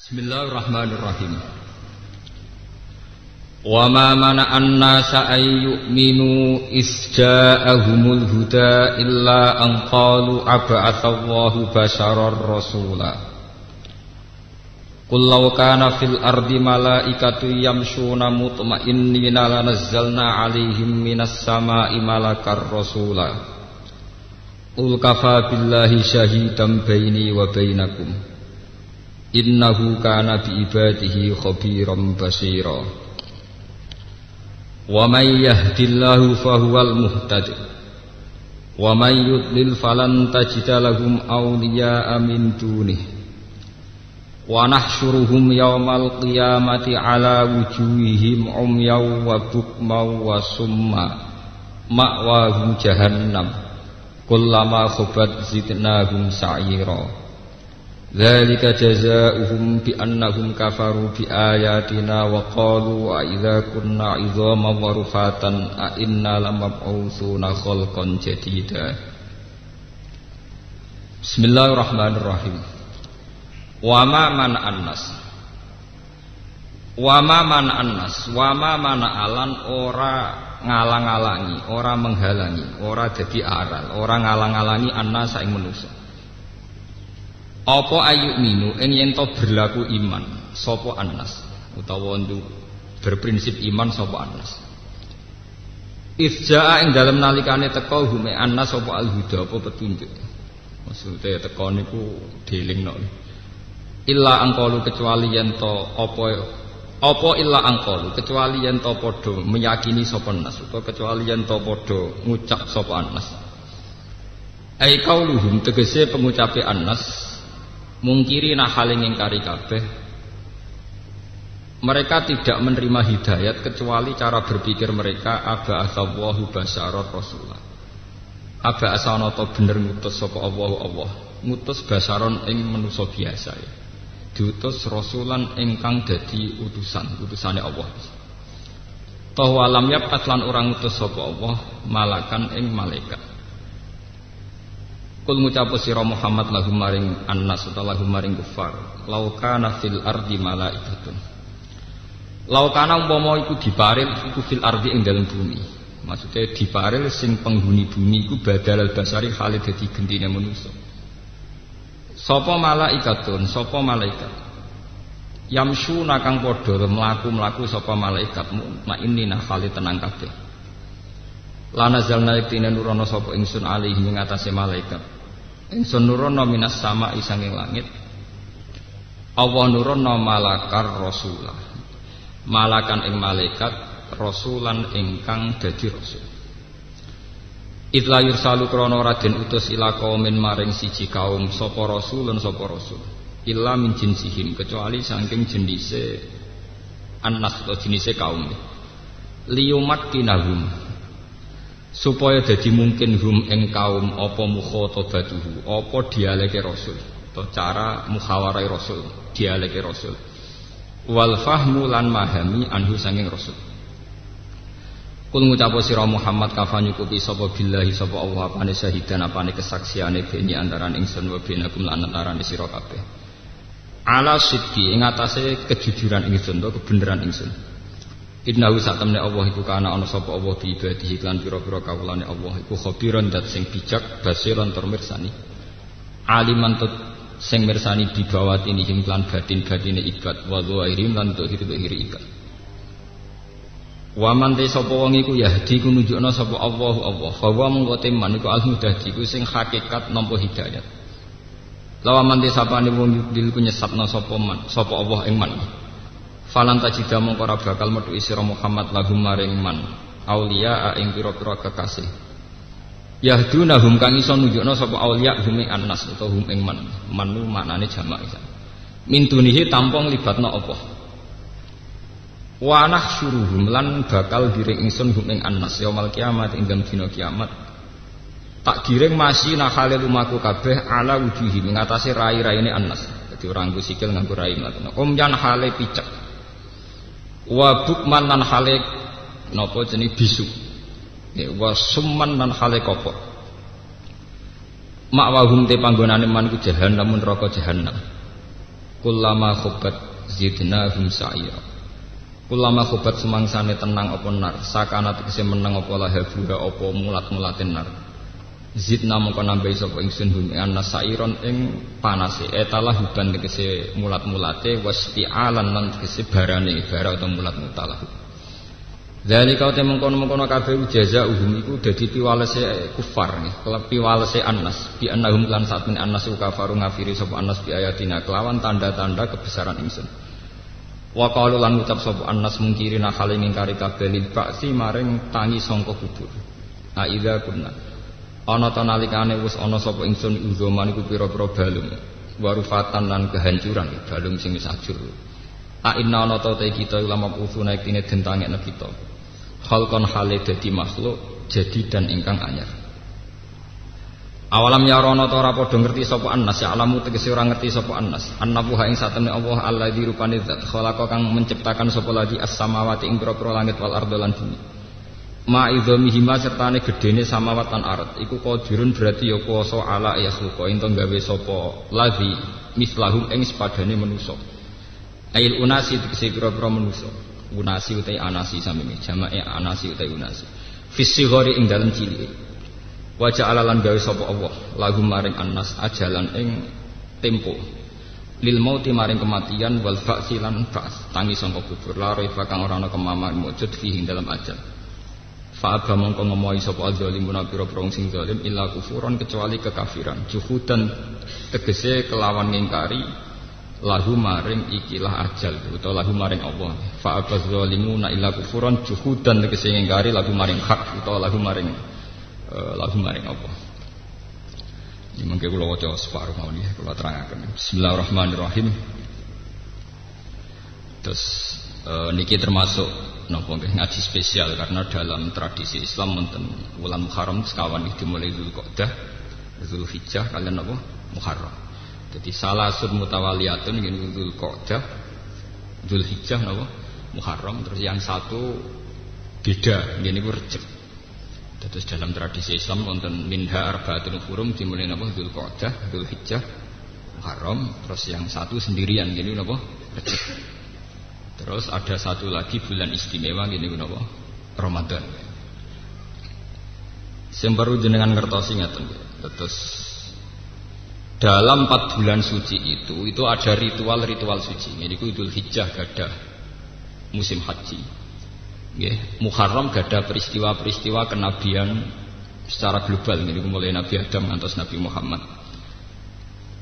Bismillahirrahmanirrahim. Wa ma mana'an nasa ay yu'minu isja'ahumul huda illa an qalu ab'atsallahu basharar rasula. Qul law kana fil ardi malaikatu yamshuna mutma'innina lanazzalna 'alaihim minas sama'i malakar rasula. Qul kafa billahi syahidan baini wa bainakum. Innahu kana bi ibadihi khabiran basira. Wa may yahdillahu fahuwal muhtadi wa may yudlil falan tajida lahum awliya'a min dunihi wa nahsyuruhum yawmal qiyamati ala wujuhihim umyaw wa bukmaw wa summa ma'wahum jahannam kullama khubat zidnahum sa'ira. Dzalika jazaa'uhum bi annahum kafaru bi ayatina wa qalu a idza kunna 'idhaman wa rufatan a inna lamab'utsuna khalqan jadida. Bismillahirrahmanirrahim. Wa ma mana'an nas. Wa ma mana'an nas, wa ma mana'alan ora ngalang-alangi, ora menghalangi, ora dadi aral, ora ngalang-alangi annas ing manusa. Apa ayu minu ing yen to berlaku iman sapa annas utawa ndu berprinsip iman sapa annas. Ifjaa ing dalem nalikane teka hume annas sapa al-huda apa petunjuk. Maksude teka niku dilingno. Illa angkalu kecuali yen to apa illa angkalu kecuali yen to padha meyakini sapa annas utawa kecuali yen to padha ngucap sapa annas. Ai kauluhum tegese pengucape annas mungkiri nahaling ingkari kabeh. Mereka tidak menerima hidayat kecuali cara berpikir mereka aba'atsallahu basyarar rasulah. Aba'asana ta bener ngutus sapa Allah ngutus basyaron ing manusa biasa ya. Diutus rasulan ingkang dadi utusane Allah. Toh walam yab aslan orang ngutus sapa Allah malakan ing malaikat. Kul ngucap sira Muhammad lahum maring annas utawa lahum maring kufar law kana fil ardi malaikatun. Law kana umpama iku diparil iku fil ardi ing dalem bumi. Maksudnya diparil sing penghuni bumi iku badal basari hale dadi gendine manusa. Sapa malaikatun, sapa malaikat. Yamsuna kang padha mlaku-mlaku sapa malaikat mukmainina hale tenang kabeh. Lana zalna iktine nurono sapa ingsun alih ing atase malaikat. Ingsun nurono minas sama isanging langit. Allah nurono malakar rasulah. Malakan ing malaikat rasulan ingkang dadi rasul. Idla yursalu krana raden utus ila kaumin maring siji kaum sapa rasulun sapa rasul. Illa min jinsihim kecuali saking jenise annas atau jenise kaum. Liyumat kinahum supaya jadi mungkin hum ing kaum apa mukhatabatuhu apa dialeke rasul atau cara muhawarai rasul dialeke rasul wal fahmu lan mahami anhu sanging rasul. Kul ngucap sira Muhammad kafa nyukupi sapa billahi sapa Allah apane syahidan apane kesaksiane beni antaran ingsun wa benakum lan antarane sira kabeh ala sidqi ing atase kejujuran ingsun to kebenaran ingsun. Innahu satamne Allah iku kana ana sapa Allah bi ibadihi lan pira-pira kawulane Allah iku khabiran dat sing bijak basiran tur mirsani aliman tut sing mirsani dibawatini ing lan batin-batine ibad wa dhairim lan dhahir-dhahir ibad. Wa man te sapa wong iku yahdi ku nunjukna sapa Allah fa wa mongko teman iku al-mudahdi ku sing hakikat nampa hidayat. Lawa man te sapane wong yudil ku nyesatna sapa Allah ing man. Falan tajida mongko ora bakal metu sira Muhammad lahum maring man auliya ing pira-pira kekasih. Yahdunahum kang iso nunjukna sapa auliya hum ing annas utawa hum ing man. Manu maknane jamak isa. Min dunihi tampung libatna apa? Wa nahsyuruhum lan bakal giring ingsun hum ing annas yaumul kiamat ing dalem dina kiamat. Tak giring masih nahale lumaku kabeh ala wujuhi ing atase rai-raine annas. Dadi ora nggo sikil nganggo rai ngoten. Yan hale picek. Wa bukman lan hale napa jenenge bisu. Wa summan lan hale kopok. Makwahum te panggonane man ku jahannam neraka jahannam. kullama khobat zidnahum sa'ira. Kullama khobat semangsane tenang apa nar, sakana tegese meneng apa lahabuha apa mulat-mulatin nar. Zidna mongko nambahi sapa ingsun hum anas sairon ing panase etalah huban tegese mulat-mulate wasti'alan lan tegese barane bara utawa mulat-mutalah. Dzalika te mengkono-mengkono kabeh jazaa'uhum iku dadi piwalese kufar nggih, piwalese anas bi annahum lan satune anas kafaru ngafiri sapa anas bi ayatina kelawan tanda-tanda kebesaran ingsun. Wa qalu lan ucap sapa anas mungkirina hale ngingkari kabeh lil ba'si maring tangi sangka kubur. A idza kunna ana ta nalikane wis ana sapa ingsun uzoman iku pira-pira balung warufatan lan kehancuran balung sing wis ajur. A inna ana ta kita ulama usuna iktine den tangekna kita. Khalqan hale dadi makhluk jadi dan ingkang anyar. Awalam yarono ora padha ngerti sapa Anas ya alamu tegese ora ngerti sapa Anas annahu ing satene Allah alladzi rupane zat khalaqa kang menciptakan sapa lagi as-samawati ing pira-pira langit wal ardo lan bumi ma idzamihima sertane gedene samawat lan ard iku qadirun berarti ya kuwasa ala ya khluqa ento gawe sapa lagi mislahum ing sepadane manusa ail unasi tegese pira-pira manusa unasi utai anasi sami jamae anasi utai unasi fisighari ing dalem cilik wajah alalan gawe sapa Allah lagu maring anas ajalan ing tempo lil mauti maring kematian wal ba'si lan ba's tangi sangka kubur la raifa kang ora ana kemaman mujud fihi dalam ajal fa aba mongko ngomohi sapa zalimun pira-pira sing zalim illa kufuran kecuali kekafiran juhudan tegese kelawan ngingkari lahu maring ikilah ajal utawa lahu maring Allah fa aba zalimuna illa kufuran juhudan tegese ngingkari lahu maring hak utawa lahu maring Allah. Ini mungkin kula waca separuh mawon nggih kula terangaken. Bismillahirrahmanirrahim. Terus niki termasuk napa nggih ngaji spesial karena dalam tradisi Islam wonten wulan Muharram sekawan dimulai Dzulqa'dah, Dzulhijjah kalian napa Muharram. Jadi salasun mutawaliyatun nggih Dzulqa'dah, Dzulhijjah napa Muharram terus yang satu beda nggih niku Rejab. Terus dalam tradisi Islam wonten minha arba'atun hurum dimulai napa Dzulqa'dah, Dzulhijjah, Muharram, terus yang satu sendirian gini napa Rejab. Terus ada satu lagi bulan istimewa gini napa Ramadan. Sing baru jenengan ngertosi ngaten. Terus dalam 4 bulan suci itu ada ritual-ritual suci. Niku Dzulhijjah gadah musim haji. Muharram gada peristiwa-peristiwa kenabian secara global ini mulai Nabi Adam ngantos Nabi Muhammad.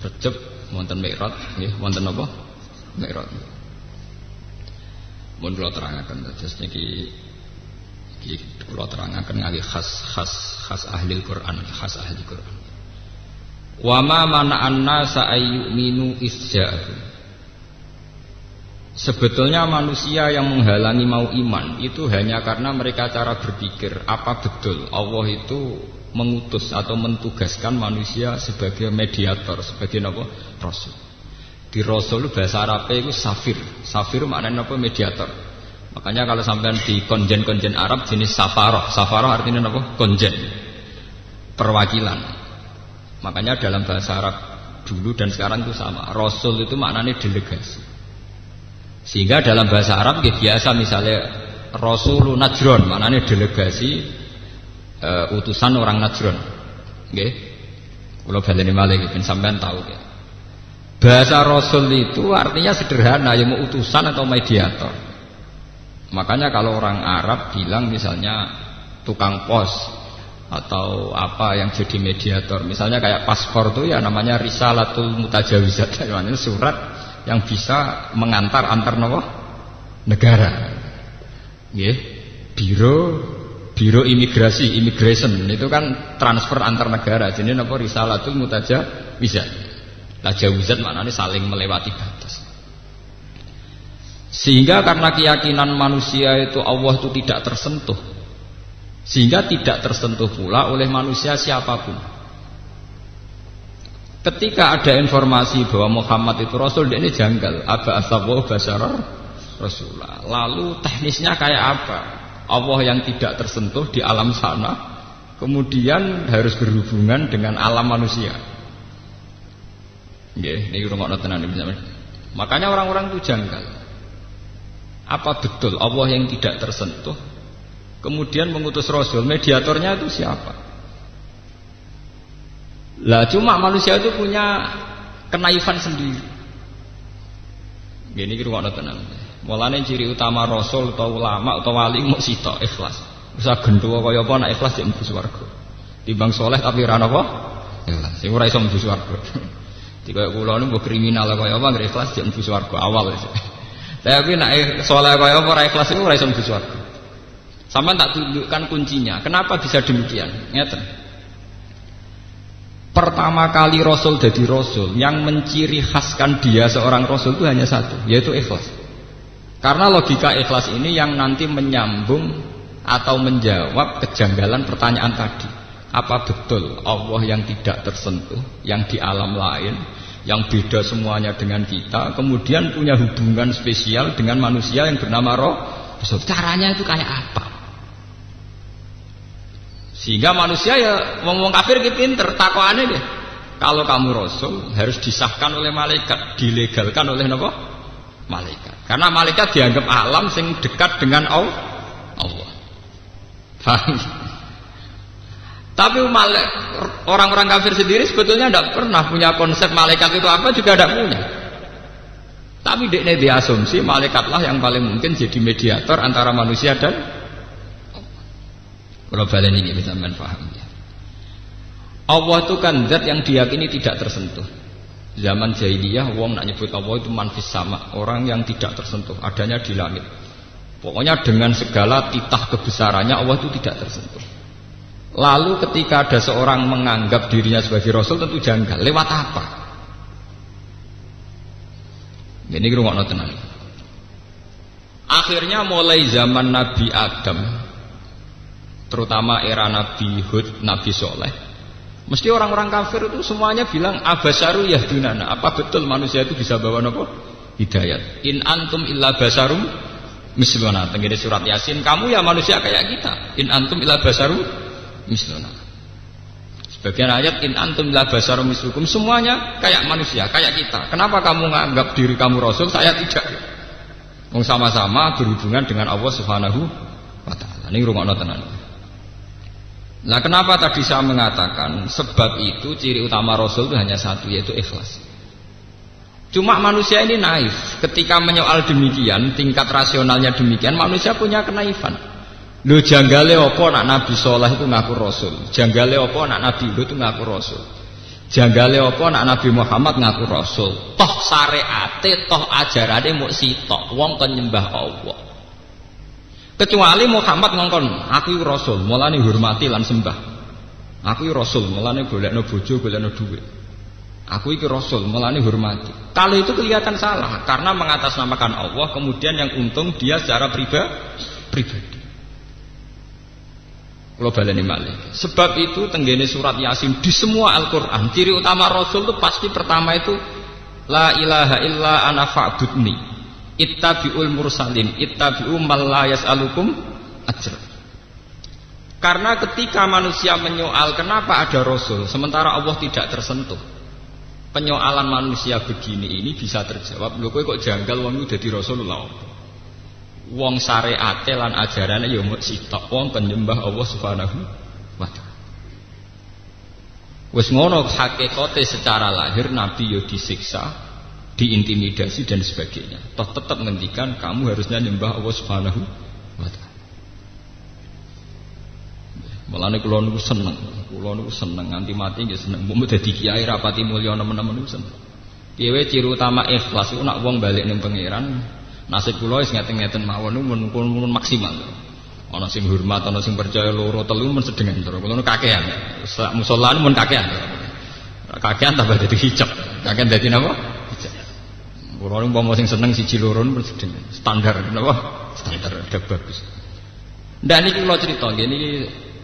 Rejab wonten Mi'raj nggih wonten apa? Mi'raj. Mun kula terangaken terus niki kula terangaken ngali khas ahli Quran, khas ahli Quran. Wa ma mana'an nasa ayyuminu isja'u. Sebetulnya manusia yang menghalangi mau iman itu hanya karena mereka cara berpikir apa betul Allah itu mengutus atau mentugaskan manusia sebagai mediator, sebagai apa? Rasul. Di Rasul bahasa Arabnya itu safir. Safir maknanya apa? Mediator. Makanya kalau sampean di konjen-konjen Arab jenis safaroh. Safaroh artinya apa? Konjen. Perwakilan. Makanya dalam bahasa Arab dulu dan sekarang itu sama. Rasul itu maknanya delegasi. Sehingga dalam bahasa Arab biasa misalnya Rasulun Najron maknanya delegasi utusan orang Najron. Nggih. Kula baleni malih ben sampean tahu ya. Bahasa Rasul itu artinya sederhana ya mau utusan atau mediator. Makanya kalau orang Arab bilang misalnya tukang pos atau apa yang jadi mediator, misalnya kayak paspor itu ya namanya risalatul mutajawizat, namanya surat yang bisa mengantar antar negara. Nggih. Biro imigrasi, immigration itu kan transfer antar negara. Jadi napa risalatul mutajawizat. Tajawizat maknanya saling melewati batas. Sehingga karena keyakinan manusia itu Allah itu tidak tersentuh, sehingga tidak tersentuh pula oleh manusia siapapun. Ketika ada informasi bahwa Muhammad itu Rasul, dia ini janggal. Aba asabwa basyarar Rasulullah. Lalu teknisnya kayak apa? Allah yang tidak tersentuh di alam sana, kemudian harus berhubungan dengan alam manusia. Nggih, niki rungokno tenan Makanya orang-orang itu janggal. Apa betul Allah yang tidak tersentuh kemudian mengutus Rasul? Mediatornya itu siapa? Lah cuma manusia itu punya kenaifan sendiri. Gini kira kok tenang. Mulane ciri utama Rasul atau ulama atau wali mau sitok ikhlas. Usah gendho kaya apa nek ikhlas ya mlebu swarga. Timbang soleh tapi ora napa? Ikhlas. Sing ora iso mlebu swarga. Dikaya kula niku mbok kriminal kaya apa nggih ikhlas ya mlebu swarga awal. Tapi nek soleh kaya apa ora ikhlas iku ora iso mlebu swarga. Sampeyan tak tunjukkan kuncinya. Kenapa bisa demikian? Ngeten. Pertama kali Rasul jadi Rasul, yang menciri khaskan dia seorang Rasul itu hanya satu, yaitu ikhlas. Karena logika ikhlas ini yang nanti menyambung atau menjawab kejanggalan pertanyaan tadi. Apa betul Allah yang tidak tersentuh, yang di alam lain, yang beda semuanya dengan kita, kemudian punya hubungan spesial dengan manusia yang bernama Rasul? Caranya itu kayak apa? Sehingga manusia ya ngomong kafir ki pinter, takokane deh. Kalau kamu Rasul harus disahkan oleh malaikat, dilegalkan oleh apa? Malaikat. Karena malaikat dianggap alam sing dekat dengan Allah. Paham? Tapi orang-orang kafir sendiri sebetulnya tidak pernah punya konsep malaikat itu apa, juga tidak punya. Tapi dekne diasumsi malaikatlah yang paling mungkin jadi mediator antara manusia dan kalau balen ini bisa paham ya. Allah itu kan zat yang diyakini tidak tersentuh. Zaman jahiliyah wong nak nyebut Allah itu manfis sama, orang yang tidak tersentuh, adanya di langit. Pokoknya dengan segala titah kebesarannya Allah itu tidak tersentuh. Lalu ketika ada seorang menganggap dirinya sebagai Rasul tentu janggal. Lewat apa? Ini ngrungokno tenan. Akhirnya mulai zaman Nabi Adam, terutama era Nabi Hud, Nabi Soleh, mesti orang-orang kafir itu semuanya bilang abasaru yahdunana. Apa betul manusia itu bisa bawa nopo? Hidayat. In antum illa basarum misluna. Tenggene surat Yasin, kamu ya manusia kayak kita. In antum illa basarum misluna. Sebagian ayat in antum illa basarum mislukum, semuanya kayak manusia, kayak kita. Kenapa kamu menganggap diri kamu Rasul, saya tidak? Wong sama-sama berhubungan dengan Allah Subhanahu wa taala. Ini rungokno tenan. Nah, kenapa tadi saya mengatakan sebab itu ciri utama Rasul itu hanya satu, yaitu ikhlas. Cuma manusia ini naif. Ketika menyoal demikian, tingkat rasionalnya demikian, manusia punya kenaifan. Lho janggale apa nak Nabi Soleh itu ngaku Rasul? Janggale apa nak Nabi Hud itu ngaku Rasul? Janggale apa nak Nabi Muhammad ngaku Rasul? Toh syariate, toh ajarane muk sitok, wong kon nyembah Allah. Kecuali Muhammad ngongkon, aku Rasul, mulane hormati lan sembah. Aku Rasul, mulane golekno bojo, golekno dhuwit. Aku iki Rasul, mulane hormati. Kalau itu kelihatan salah, karena mengatasnamakan Allah, kemudian yang untung dia secara pribadi. Kalau baleni malih. Sebab itu tenggene surat Yasin di semua Al-Qur'an, ciri utama Rasul itu pasti pertama itu la ilaha illa ana fa'budni. Ittabi'ul mursalin, ittabi'u man la yas'alukum ajr. Karena ketika manusia menyoal kenapa ada Rasul sementara Allah tidak tersentuh, penyoalan manusia begini ini bisa terjawab. Lho kowe kok janggal wong iku dadi Rasulullah. Wong syariate lan ajarane ya mung sitok, wong penyembah Allah Subhanahu wa taala. Wis ngono hakikate secara lahir Nabi ya disiksa, diintimidasi dan sebagainya. Toh tetap ngendikan kamu harusnya nyembah Allah Subhanahu wa taala. Mulane kula niku seneng, nganti mati nggih seneng. Mbok dadi kiai rapati mulya nemen-nemen niku seneng. Piye ciri utama ikhlas iku nak wong balik ning pangeran, nasib kula wis ngeten-ngeten mawon niku mun maksimal. Ana sing hormat, ana sing percaya loro telu men sedengan terus. Kula niku kakehan. Musala mun kakehan. Kakehan tambah dadi hijab. Kakehan dadi napa? Kula niku umpama sing seneng siji loro men sedengan. Standar napa? Standar ada bagus. Ndak niki kula crita nggih niki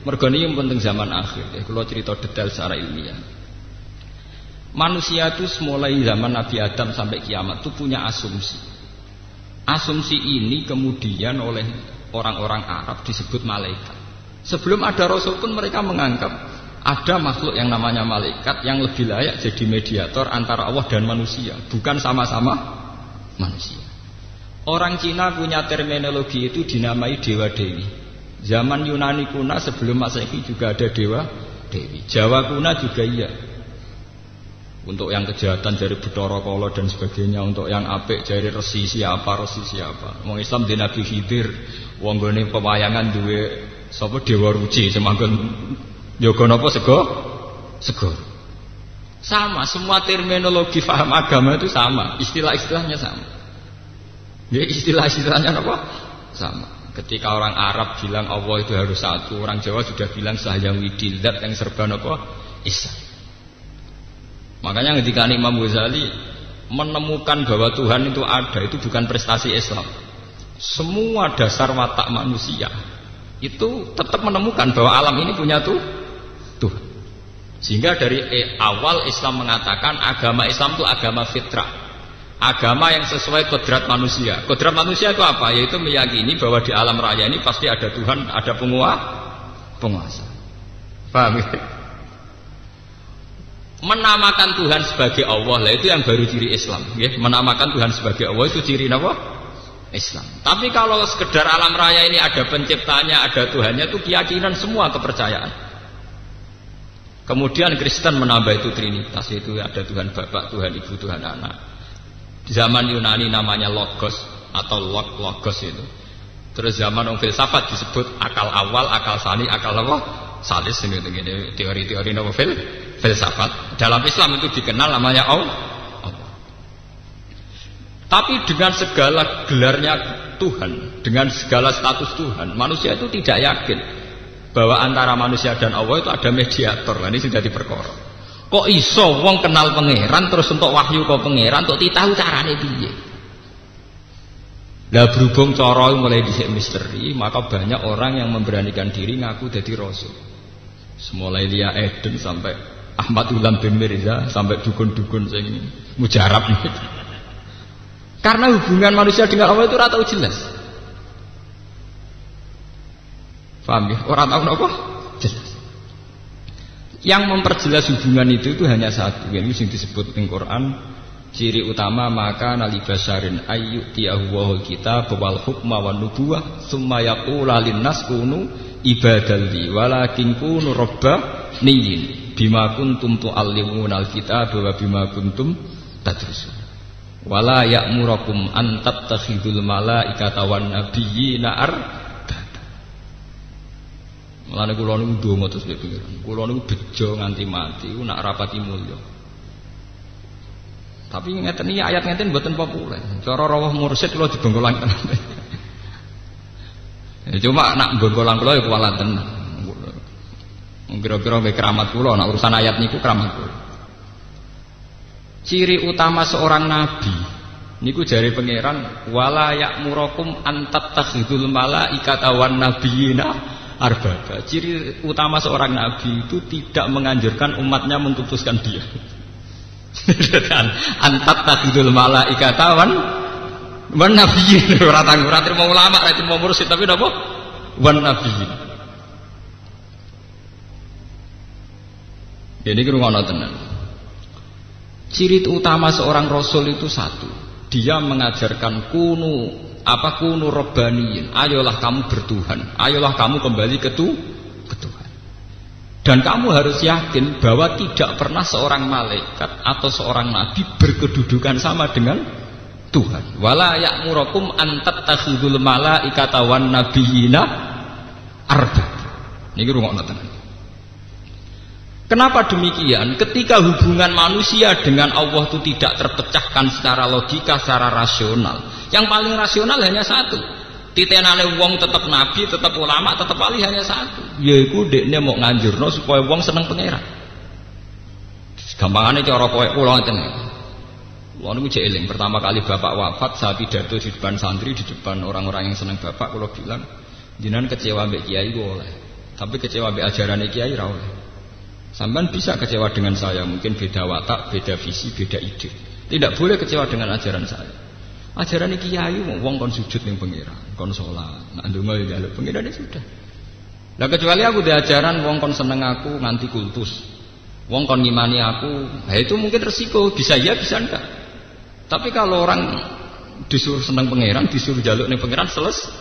mergo niki penting zaman akhir ya. Kula cerita detail secara ilmiah. Manusia itu mulai zaman Nabi Adam sampai kiamat itu punya asumsi. Asumsi ini kemudian oleh orang-orang Arab disebut malaikat. Sebelum ada Rasul pun mereka menganggap ada makhluk yang namanya malaikat yang lebih layak jadi mediator antara Allah dan manusia, bukan sama-sama manusia. Orang Cina punya terminologi itu dinamai dewa dewi. Zaman Yunani kuna sebelum Masehi juga ada dewa dewi. Jawa kuna juga iya. Untuk yang kejahatan dari Bathara Kala dan sebagainya, untuk yang apik dari resi siapa. Wong Islam di Nabi Khidir, wong gone pewayangan duwe sapa dewa ruci semanggon yoga napa sego. Sama, semua terminologi paham agama itu sama, istilah-istilahnya sama. Ya istilah-istilahnya apa? Sama. Ketika orang Arab bilang Allah itu harus satu, orang Jawa sudah bilang Sahyang Widil, zat yang serba apa? Isa. Makanya ketika Imam Ghazali menemukan bahwa Tuhan itu ada, itu bukan prestasi Islam. Semua dasar watak manusia itu tetap menemukan bahwa alam ini punya Tuhan. Sehingga dari awal Islam mengatakan agama Islam itu agama fitrah. Agama yang sesuai kodrat manusia. Kodrat manusia itu apa? Yaitu meyakini bahwa di alam raya ini pasti ada Tuhan, ada penguasa. Paham ya? Menamakan Tuhan sebagai Allah lah itu yang baru ciri Islam. Ya? Menamakan Tuhan sebagai Allah itu ciri apa? Islam. Tapi kalau sekedar alam raya ini ada penciptanya, ada Tuhannya, itu keyakinan semua kepercayaan. Kemudian Kristen menambah itu Trinitas, yaitu ada Tuhan Bapa, Tuhan Ibu, Tuhan Anak. Di zaman Yunani namanya Logos atau Logos itu. Terus zaman filsafat disebut akal awal, akal sani, akal apa? Salis ini teori-teori novel filsafat. Dalam Islam itu dikenal namanya Allah. Tapi dengan segala gelarnya Tuhan, dengan segala status Tuhan, manusia itu tidak yakin bahwa antara manusia dan Allah itu ada mediator. Nah, ini sudah diperkara. Kok iso wong kenal pangeran terus untuk wahyu ke pangeran untuk ditahu carane piye? Lah berhubung cara mulai dhisik misteri, maka banyak orang yang memberanikan diri ngaku jadi rasul. Semulai Lia Eden sampai Ahmad Ulam bin Mirza sampai dukun-dukun sing mujarab ini. Karena hubungan manusia dengan Allah itu ora tahu jelas. Paham ya? Orang tahu apa? Jelas. Yang memperjelas hubungan itu hanya satu, yang disebut di Quran, ciri utama maka nalibasyarin ayyutiyahu wahul kitab wal hukma wan nubuwah summa yaqula linnas kunu ibadalli walakin kunu rabbaniyin bima kuntum tu'allimunal kitab wa bima kuntum tadrusun wala ya'murakum an tattakhidul malaikata wan nabiyyina Mulane kula niku ndonga terus mek pengiran. Kula niku bejo nganti mati ku nak rapati mulya. Tapi ngeten iki ayat ngeten mboten populer. Cara rawuh mursyid kula dibengkolang tenan. Cuma nak bengkolang kula ya kuwalat tenan. Kira-kira mek keramat kula nak urusan ayat niku keramat kula. Ciri utama seorang nabi niku jare pangeran wala ya'murakum an tattakhidul malaikata wan nabiyyina arbaba. Ciri utama seorang nabi itu tidak menganjurkan umatnya mengutuskan dia. Antat takidul malaikata wan nabiyyin. Ora terima ulama, ora terima mursyid, tapi napa? Wan nabiyyin. Jadi ngrungokno tenan. Ciri utama seorang rasul itu satu. Dia mengajarkan kunu rabbaniyin, ayolah kamu bertuhan, ayolah kamu kembali ke Tuhan. Dan kamu harus yakin bahwa tidak pernah seorang malaikat atau seorang nabi berkedudukan sama dengan Tuhan. Wala ya'murakum an tattakhidul malaikata wan nabiyyina arbab. Niki rungokno tenan. Kenapa demikian? Ketika hubungan manusia dengan Allah itu tidak terpecahkan secara logika, secara rasional. Yang paling rasional hanya satu. Titenane wong tetap nabi, tetap ulama, tetap wali hanya satu. Yaiku dekne mau nganjurno supaya wong seneng pangeran. Gampangane cara kowe kula ngeten. Kula niku jek eling pertama kali bapak wafat, saya pidato di depan santri, di depan orang-orang yang seneng bapak, kula bilang, jenengan kecewa mbek kiai boleh, tapi kecewa mbek ajarane kiai ra oleh. Sampean bisa kecewa dengan saya, mungkin beda watak, beda visi, beda ide. Tidak boleh kecewa dengan ajaran saya. Ajaran kiai wong kon sujud ning pangeran, kon salat, nak ndonga ya njaluk pangeran sudah. Lah kecuali aku di ajaran wong kon seneng aku nganti kultus. Wong kon ngimani aku, nah itu mungkin resiko, bisa ya bisa enggak. Tapi kalau orang disuruh seneng pangeran, disuruh jaluk ning pangeran selesai.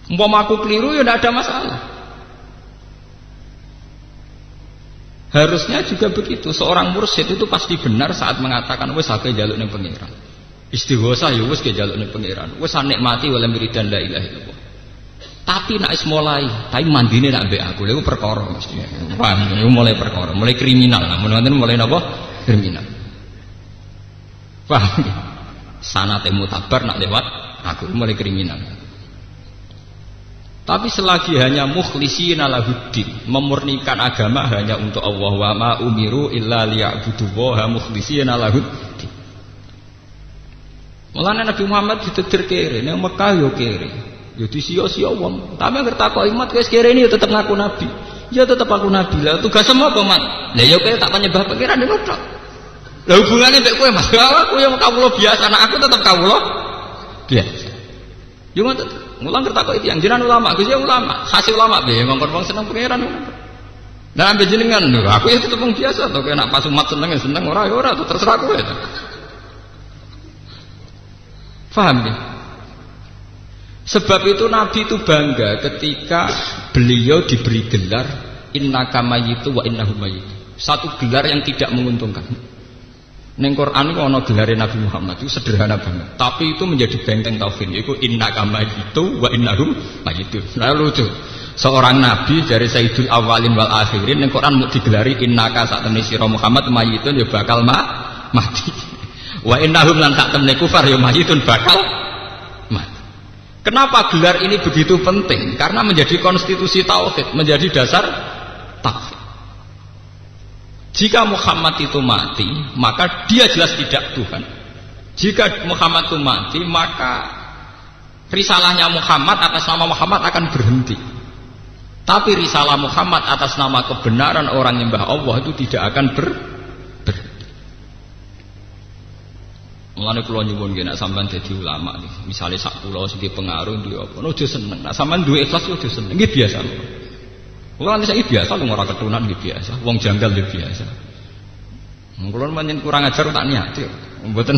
Umpama aku keliru ya tidak ada masalah. Harusnya juga begitu. Seorang mursyid itu pasti benar saat mengatakan wis akeh jaluk ning pangeran. Istighosah ya wis ke jaluk ning pangeran. Wis nikmati wala wiridan la ilaha illallah. Tapi nek mulai, tapi mandine nak mbek aku. Lha iku perkara mesti. Paham, iku mulai perkara, mulai kriminal. Namun wonten mulai napa? Kriminal. Paham? Sanate mutabar nak lewat aku mulai kriminal. Tapi selagi hanya mukhlisina lahuddin, memurnikan agama hanya untuk Allah, wa ma umiru illa liya'budullaha mukhlisina lahuddin. Mulane Nabi Muhammad ditetir kere, ning Mekah yo kere. Yo disia-sia wong. Tapi anggere takok imat wis kere ini yo tetep ngaku nabi. Ya tetep aku nabi. Lah tugas apa, Mat? Lah yo kowe tak penyembah pangeran ngono tok. Lah hubungane mbek kowe, Mas. Aku yo kawula biasa, anak aku tetep kawula biasa. Yo ngoten. Mulang kertakok itu yang jenengan ulama, Gus ya ulama, hasil ulama be, ngongkon wong seneng pangeran. Nah ambil jenengan, aku ya tetep wong biasa, to kena pas umat seneng ya seneng, ora ya ora, terserah kowe. Paham ya? Sebab itu Nabi itu bangga ketika beliau diberi gelar innaka mayyitu wa innahum mayyitu. Satu gelar yang tidak menguntungkan. Ning Quran itu ana gelare Nabi Muhammad itu sederhana banget, tapi itu menjadi benteng tauhid, yaitu innaka mayyitu wa innahum mayyitun. Nah lucu. Seorang nabi dari Sayyidul Awwalin wal Akhirin ning Quran mau digelari innaka sak temne sira Muhammad mayyitun ya bakal mati. Wa innahum lan sak temne kufar ya mayyitun bakal mati. Kenapa gelar ini begitu penting? Karena menjadi konstitusi tauhid, menjadi dasar tauhid. Jika Muhammad itu mati, maka dia jelas tidak Tuhan. Jika Muhammad itu mati, maka risalahnya Muhammad atas nama Muhammad akan berhenti. Tapi risalah Muhammad atas nama kebenaran orang nyembah Allah itu tidak akan berhenti. Mulane kula nyuwun nggih nek sampean dadi ulama nih, misale sak kula sing pengaruh duwe apa, ojo seneng. Nek sampean duwe ikhlas ojo seneng. Nggih biasa. Kula nanti saya biasa, lu ora ketunan gitu biasa, wong janggal gitu biasa. Kula menyen kurang ajar tak niat, mboten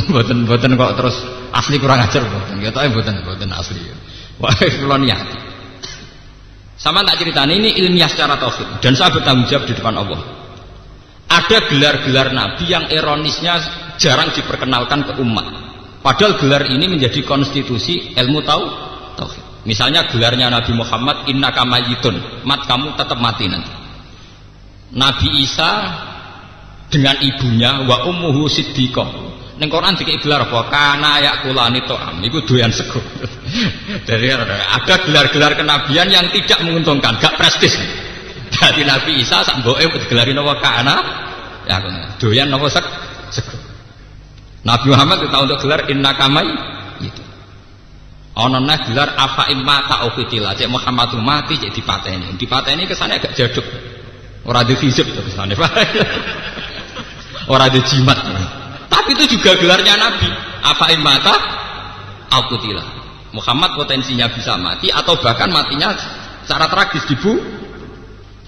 kok terus asli kurang ajar mboten. Ketoke mboten asli. Wah, kula niat. Sama tak ceritani ini ilmiah secara tauhid dan saya bertanggung jawab di depan Allah. Ada gelar-gelar nabi yang ironisnya jarang diperkenalkan ke umat. Padahal gelar ini menjadi konstitusi ilmu tauhid. Misalnya gelarnya Nabi Muhammad innaka mayyitun, mat kamu tetap mati nanti. Nabi Isa dengan ibunya wa ummuhu siddiqah. Ning Quran dikek gelar apa? Kana yakulani ta'am. Iku doyan sego. Dari ada gelar-gelar kenabian yang tidak menguntungkan, gak prestis. Jadi Nabi Isa sak mboke digelari napa kana ya doyan napa sego. Nabi Muhammad kita untuk gelar innaka mayyitun. Ana neh gelar afa imma ta'uqitila, cek Muhammad mati cek dipateni. Dipateni kesane agak jaduk. Ora di fisik to kesane. Ora di jimat. Tapi itu juga gelarnya Nabi. Afa imma ta'uqitila. Muhammad potensinya bisa mati atau bahkan matinya secara tragis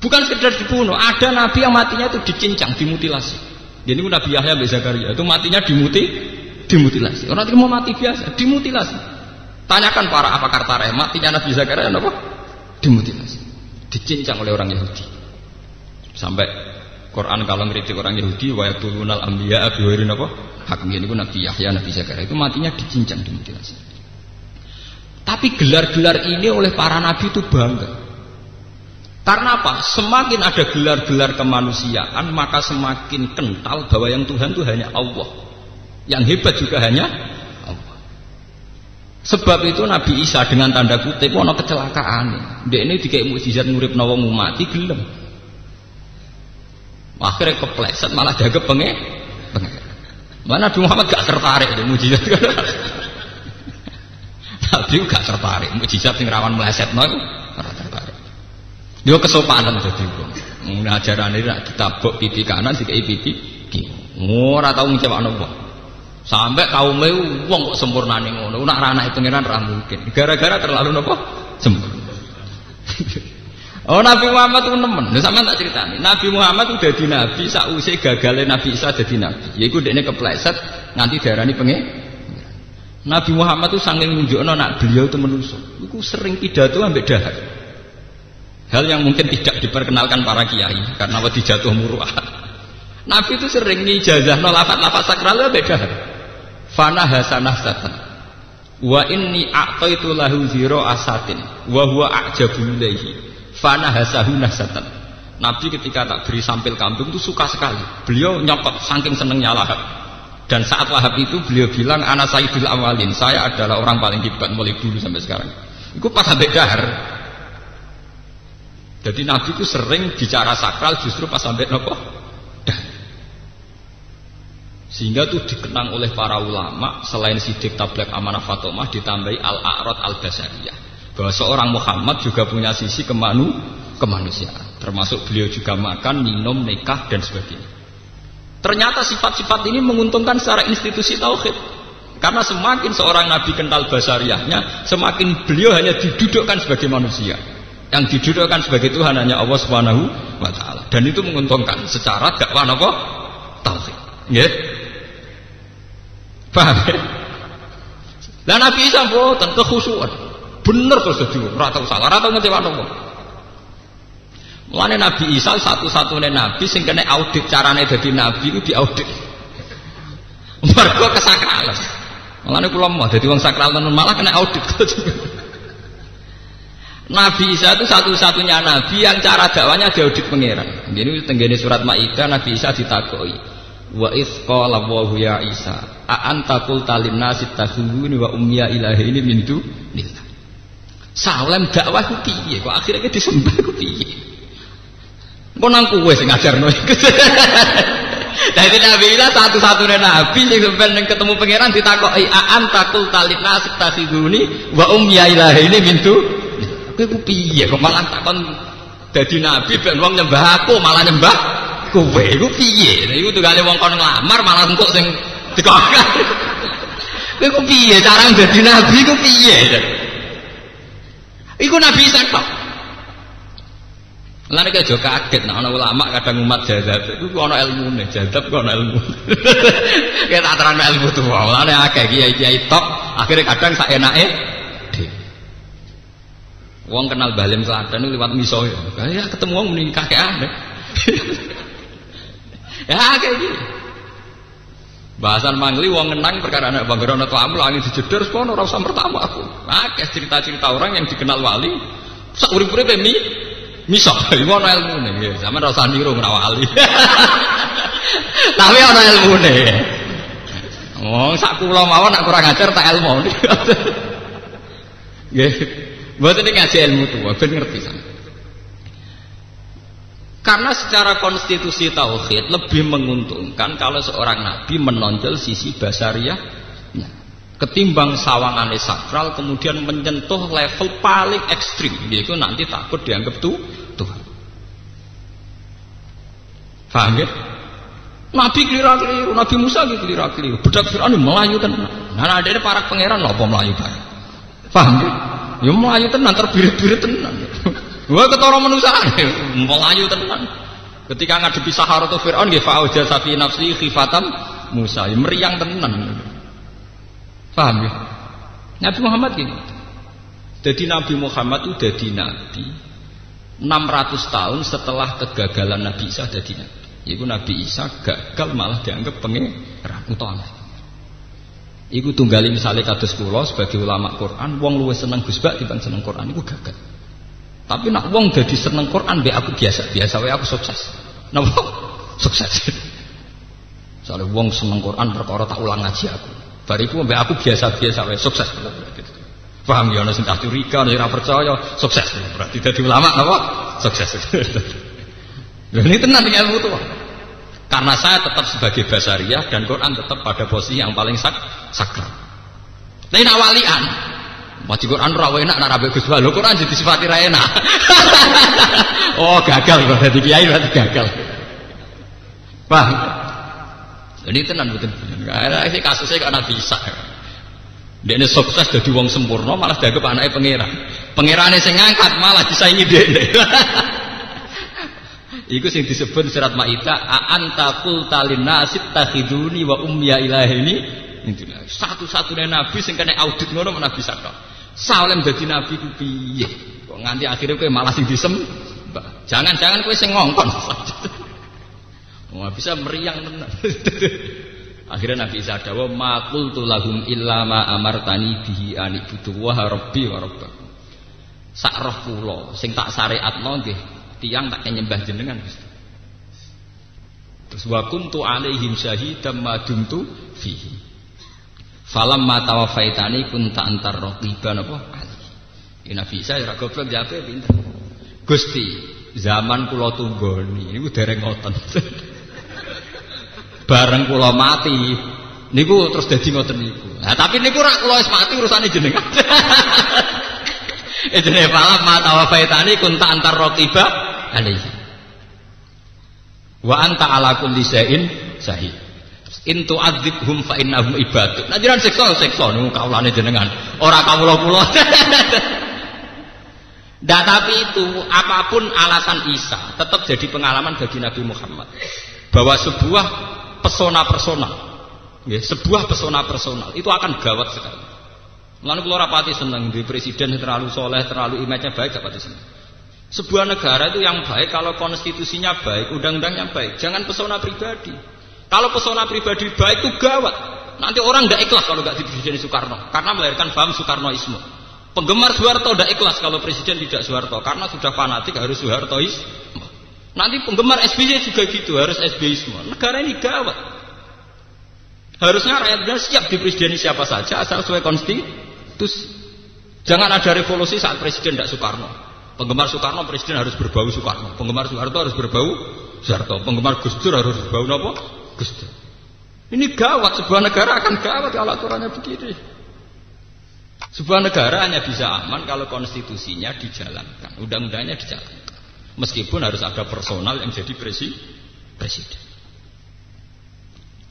bukan sekedar dibunuh. Ada nabi yang matinya itu dicincang, dimutilasi. Jadi Nabi Yahya bin Zakaria itu matinya dimutilasi. Orang itu mau mati biasa, dimutilasi. Tanyakan para pakar tarikh, matinya Nabi Zakaria apa? Dimutilasi, dicincang oleh orang Yahudi. Sampai Quran kalau ngeritik orang Yahudi, wa yaqtulunal anbiya bi ghairi apa? Hak ini pun Nabi Yahya, Nabi Zakaria itu matinya dicincang, dimutilasi. Tapi gelar-gelar ini oleh para nabi itu bangga. Karena apa? Semakin ada gelar-gelar kemanusiaan, maka semakin kental bahwa yang Tuhan itu hanya Allah. Yang hebat juga hanya Allah. Sebab itu Nabi Isa dengan tanda kutip ono kecelakaan. Dia ini dikei mukjizat nguripno wong mati gelem. Akhirnya kepleset malah dianggap pengen. Mana Nabi Muhammad gak tertarik dengan mukjizat. Nabi gak tertarik mukjizat sing rawan melesetno ora tertarik. Dia kesopanan dadi wong. Ajarane nek ditabok pipi kanan dikei pipi kiri. Ora tau ngecewakno wong. Sampai kaume wong kok sempurnane ngono. Nek ra anake pangeran ra mungkin. Gara-gara terlalu napa? Sempurna. Oh Nabi Muhammad itu nemen. Lha sampean tak critani. Nabi Muhammad itu dadi nabi sakwise gagale Nabi Isa dadi nabi. Yaiku dekne kepleset nganti diarani pengen. Nabi Muhammad itu saking nunjukno nak beliau itu manusa. Iku sering pidato ambek dahar. Hal yang mungkin tidak diperkenalkan para kiai karena wedi jatuh muruah. Nabi itu sering ngijazahno lafaz-lafaz sakral ambek dahar. Fana hasanah satan. Wa inni a'taitu lahu zira asatin wa huwa a'jabu ilaihi. Fana hasahu nasatan. Nabi ketika tak beri sampil kambing itu suka sekali. Beliau nyokot saking senengnya Lahab. Dan saat Lahab itu beliau bilang ana sayyidul awalin, saya adalah orang paling hebat mulai dulu sampai sekarang. Itu pas sampai dahar. Jadi Nabi itu sering bicara sakral justru pas sampai nopo dahar. Sehingga itu dikenang oleh para ulama selain Siddiq Tabligh Amanah Fatomah ditambahi al-a'rad al-basariyah, bahwa seorang Muhammad juga punya sisi kemanusiaan, termasuk beliau juga makan, minum, nikah dan sebagainya. Ternyata sifat-sifat ini menguntungkan secara institusi tauhid, karena semakin seorang nabi kental basariyahnya, semakin beliau hanya didudukkan sebagai manusia, yang didudukkan sebagai Tuhan hanya Allah Subhanahu wa taala, dan itu menguntungkan secara dakwah apa? Tauhid. Nggih. Paham ya? Lah Nabi Isa mboten kekhusyuan. Bener terus dadi ora tau salah, ora tau ngecewano wong. Mulane Nabi Isa satu-satunya nabi sing kena audit carane dadi nabi itu diaudit. Mergo kesakralan. Mulane kula mau dadi wong sakral tenan malah kena audit. Nabi Isa itu satu-satunya nabi yang cara dakwanya diaudit pangeran. Ini tenggene surat Maidah Nabi Isa ditakoki. Wa idz qala Allahu ya Isa, a anta qulta lin-nasi takhuduni wa ummiya ilahi ini min dunillah. Salam dakwah ku piye kok akhirnya disembah ku piye? Kok nang kowe sing ngajarno iku. Dadi Nabi Isa satu-satunya nabi sing sampeyan ketemu pangeran ditakoki a anta qulta lin-nasi takhuduni wa ummiya ilahi ini min dunillah. Kowe ku piye kok malah takon dadi nabi ben wong nyembah aku malah nyembah kowe iku piye? Iku tugale wong kon nglamar malah engko sing dikokak. Kowe ku piye cara dadi nabi ku piye? Iku Nabi Isa kok. Lah nek aja kaget nek ana ulama kadang umat jazab iku ana ilmune, jazab kok ana ilmu. Kayak tak terangno ilmu tuwa. Mulane akeh kiai-kiai tok akhire kadang sak enake dhewe. Wong kenal Balim Klaten liwat miso ya. Kayak ketemu wong muni kakeane. Ya kayak gini. Bahasan mangli wong ngenang perkara anak banggerono tamu angin dijedor kono ora usah pertama aku. Akeh cerita-cerita orang yang dikenal wali sak urip-uripe miso. Iku ana ilmune nggih. Sampeyan ora usah niru ora wali. Tapi ana ilmune. Oh, sak kula mawon nek kurang ajar tak ilmu. Nggih. Mboten ngaji ilmu tuwa ben ngerti sampeyan. Karena secara konstitusi tauhid lebih menguntungkan kalau seorang nabi menonjol sisi basariyahnya ketimbang sawangane sakral kemudian menyentuh level paling ekstrim, yaitu nanti takut dianggap Tuhan. Paham ya? Nabi keliru-keliru, Nabi Musa keliru-keliru, budak Fir'aun melayu tenan. Nah adene para pangeran lho apa melayu bareng. Paham ya? Ya melayu tenan terbirit-birit tenan. Wah ketara manusia melayu tenan. Ketika ngadepi Saharatu Fir'aun nggih fa'auja safi nafsi khifatan Musa, ya meriang tenan. Paham ya? Nabi Muhammad gini. Jadi Nabi Muhammad itu jadi nabi 600 tahun setelah kegagalan Nabi Isa jadi nabi. Yaitu Nabi Isa gagal malah dianggap pangeran utama. Iku tunggali misalnya kados kula sebagai ulama Quran, wong luwih seneng Gus Bak dibanding seneng Quran iku gagal. Tapi nak wong jadi seneng Quran be aku biasa wae aku sukses. Napa? Sukses. Soale wong seneng Quran perkara tak ulang ngaji aku. Bariku be aku biasa wae sukses. Paham ya ana sing tak curiga, ora percaya, sukses. Berarti dadi ulama napa? Sukses. Lha ini tenan ilmu tuh. Karena saya tetap sebagai basariyah dan Quran tetap pada posisi yang paling sakral. Lain awalian. Maca Quran ora enak nek rabe Gus Bal. Quran jadi sifati ra enak. Oh, gagal kok dadi kiai berarti gagal. Paham? Jadi tenan mboten. Karena iki kasusnya kok Nabi Isa. Dekne sukses dadi wong sempurna malah dianggap anake pangeran. Pangerane sing ngangkat malah disaingi dekne. Iku sing disebut surat Maidah, a'anta qulta linnasit takhiduni wa ummiya ilaini. Intilah satu-satunya nabi sing kena audit ngono Nabi Sakra. Salem dadi nabi ku piye? Kok nganti akhirnya kowe malah sing disembah. Jangan-jangan kowe sing ngongkon. Wah bisa meriang tenan. Akhirnya Nabi Isa dawa ma qultu lahum illa ma amartani bihi an ibudu wa rabbi wa rabbakum. Sak roh kula sing tak syariatno nggih tiyang tak nyembah jenengan Gusti. Terus wa kuntu alaihim syahidam ma dumtu fihi. Falam ma tawaffaitani kunta antar raqiban apa ali. Nabi Isa ora goblok jape pinter. Gusti, zaman kula tunggoni niku dereng ngoten. Bareng kula mati niku terus dadi ngoten niku. Nah, tapi niku rak kula wis mati urusane jenengan. Jenenge falam ma tawaffaitani kunta antar raqiba alaihi. Wa anta ala kulli syai'in syahid. In tu'adzibhum fa innahum ibaduk. Nah jenengan siksa niku kawulane jenengan. Ora kawula-kula. Nah, tapi itu apapun alasan Isa tetap jadi pengalaman bagi Nabi Muhammad bahwa sebuah pesona personal, ya, sebuah pesona personal itu akan gawat sekali. Lalu kalau rapati senang di presiden terlalu soleh, terlalu image-nya baik, gak pati senang. Sebuah negara itu yang baik kalau konstitusinya baik, undang-undangnya baik, jangan pesona pribadi. Kalau pesona pribadi baik itu gawat. Nanti orang tidak ikhlas kalau nggak di Presiden Soekarno, karena melahirkan paham Soekarnoisme. Penggemar Soeharto tidak ikhlas kalau presiden tidak Soeharto, karena sudah fanatik harus Soehartoisme. Nanti penggemar SBY juga gitu, harus SBYisme. Negara ini gawat. Harusnya rakyat siap di presiden siapa saja asal sesuai konstitusi. Jangan ada revolusi saat presiden tidak Soekarno. Penggemar Soekarno presiden harus berbau Soekarno. Penggemar Soeharto harus berbau Soeharto. Penggemar Gus Dur harus berbau apa? Gus Dur. Ini gawat, sebuah negara akan gawat kalau aturannya begini. Sebuah negara hanya bisa aman kalau konstitusinya dijalankan, undang-undangnya dijalankan. Meskipun harus ada personal yang jadi presiden.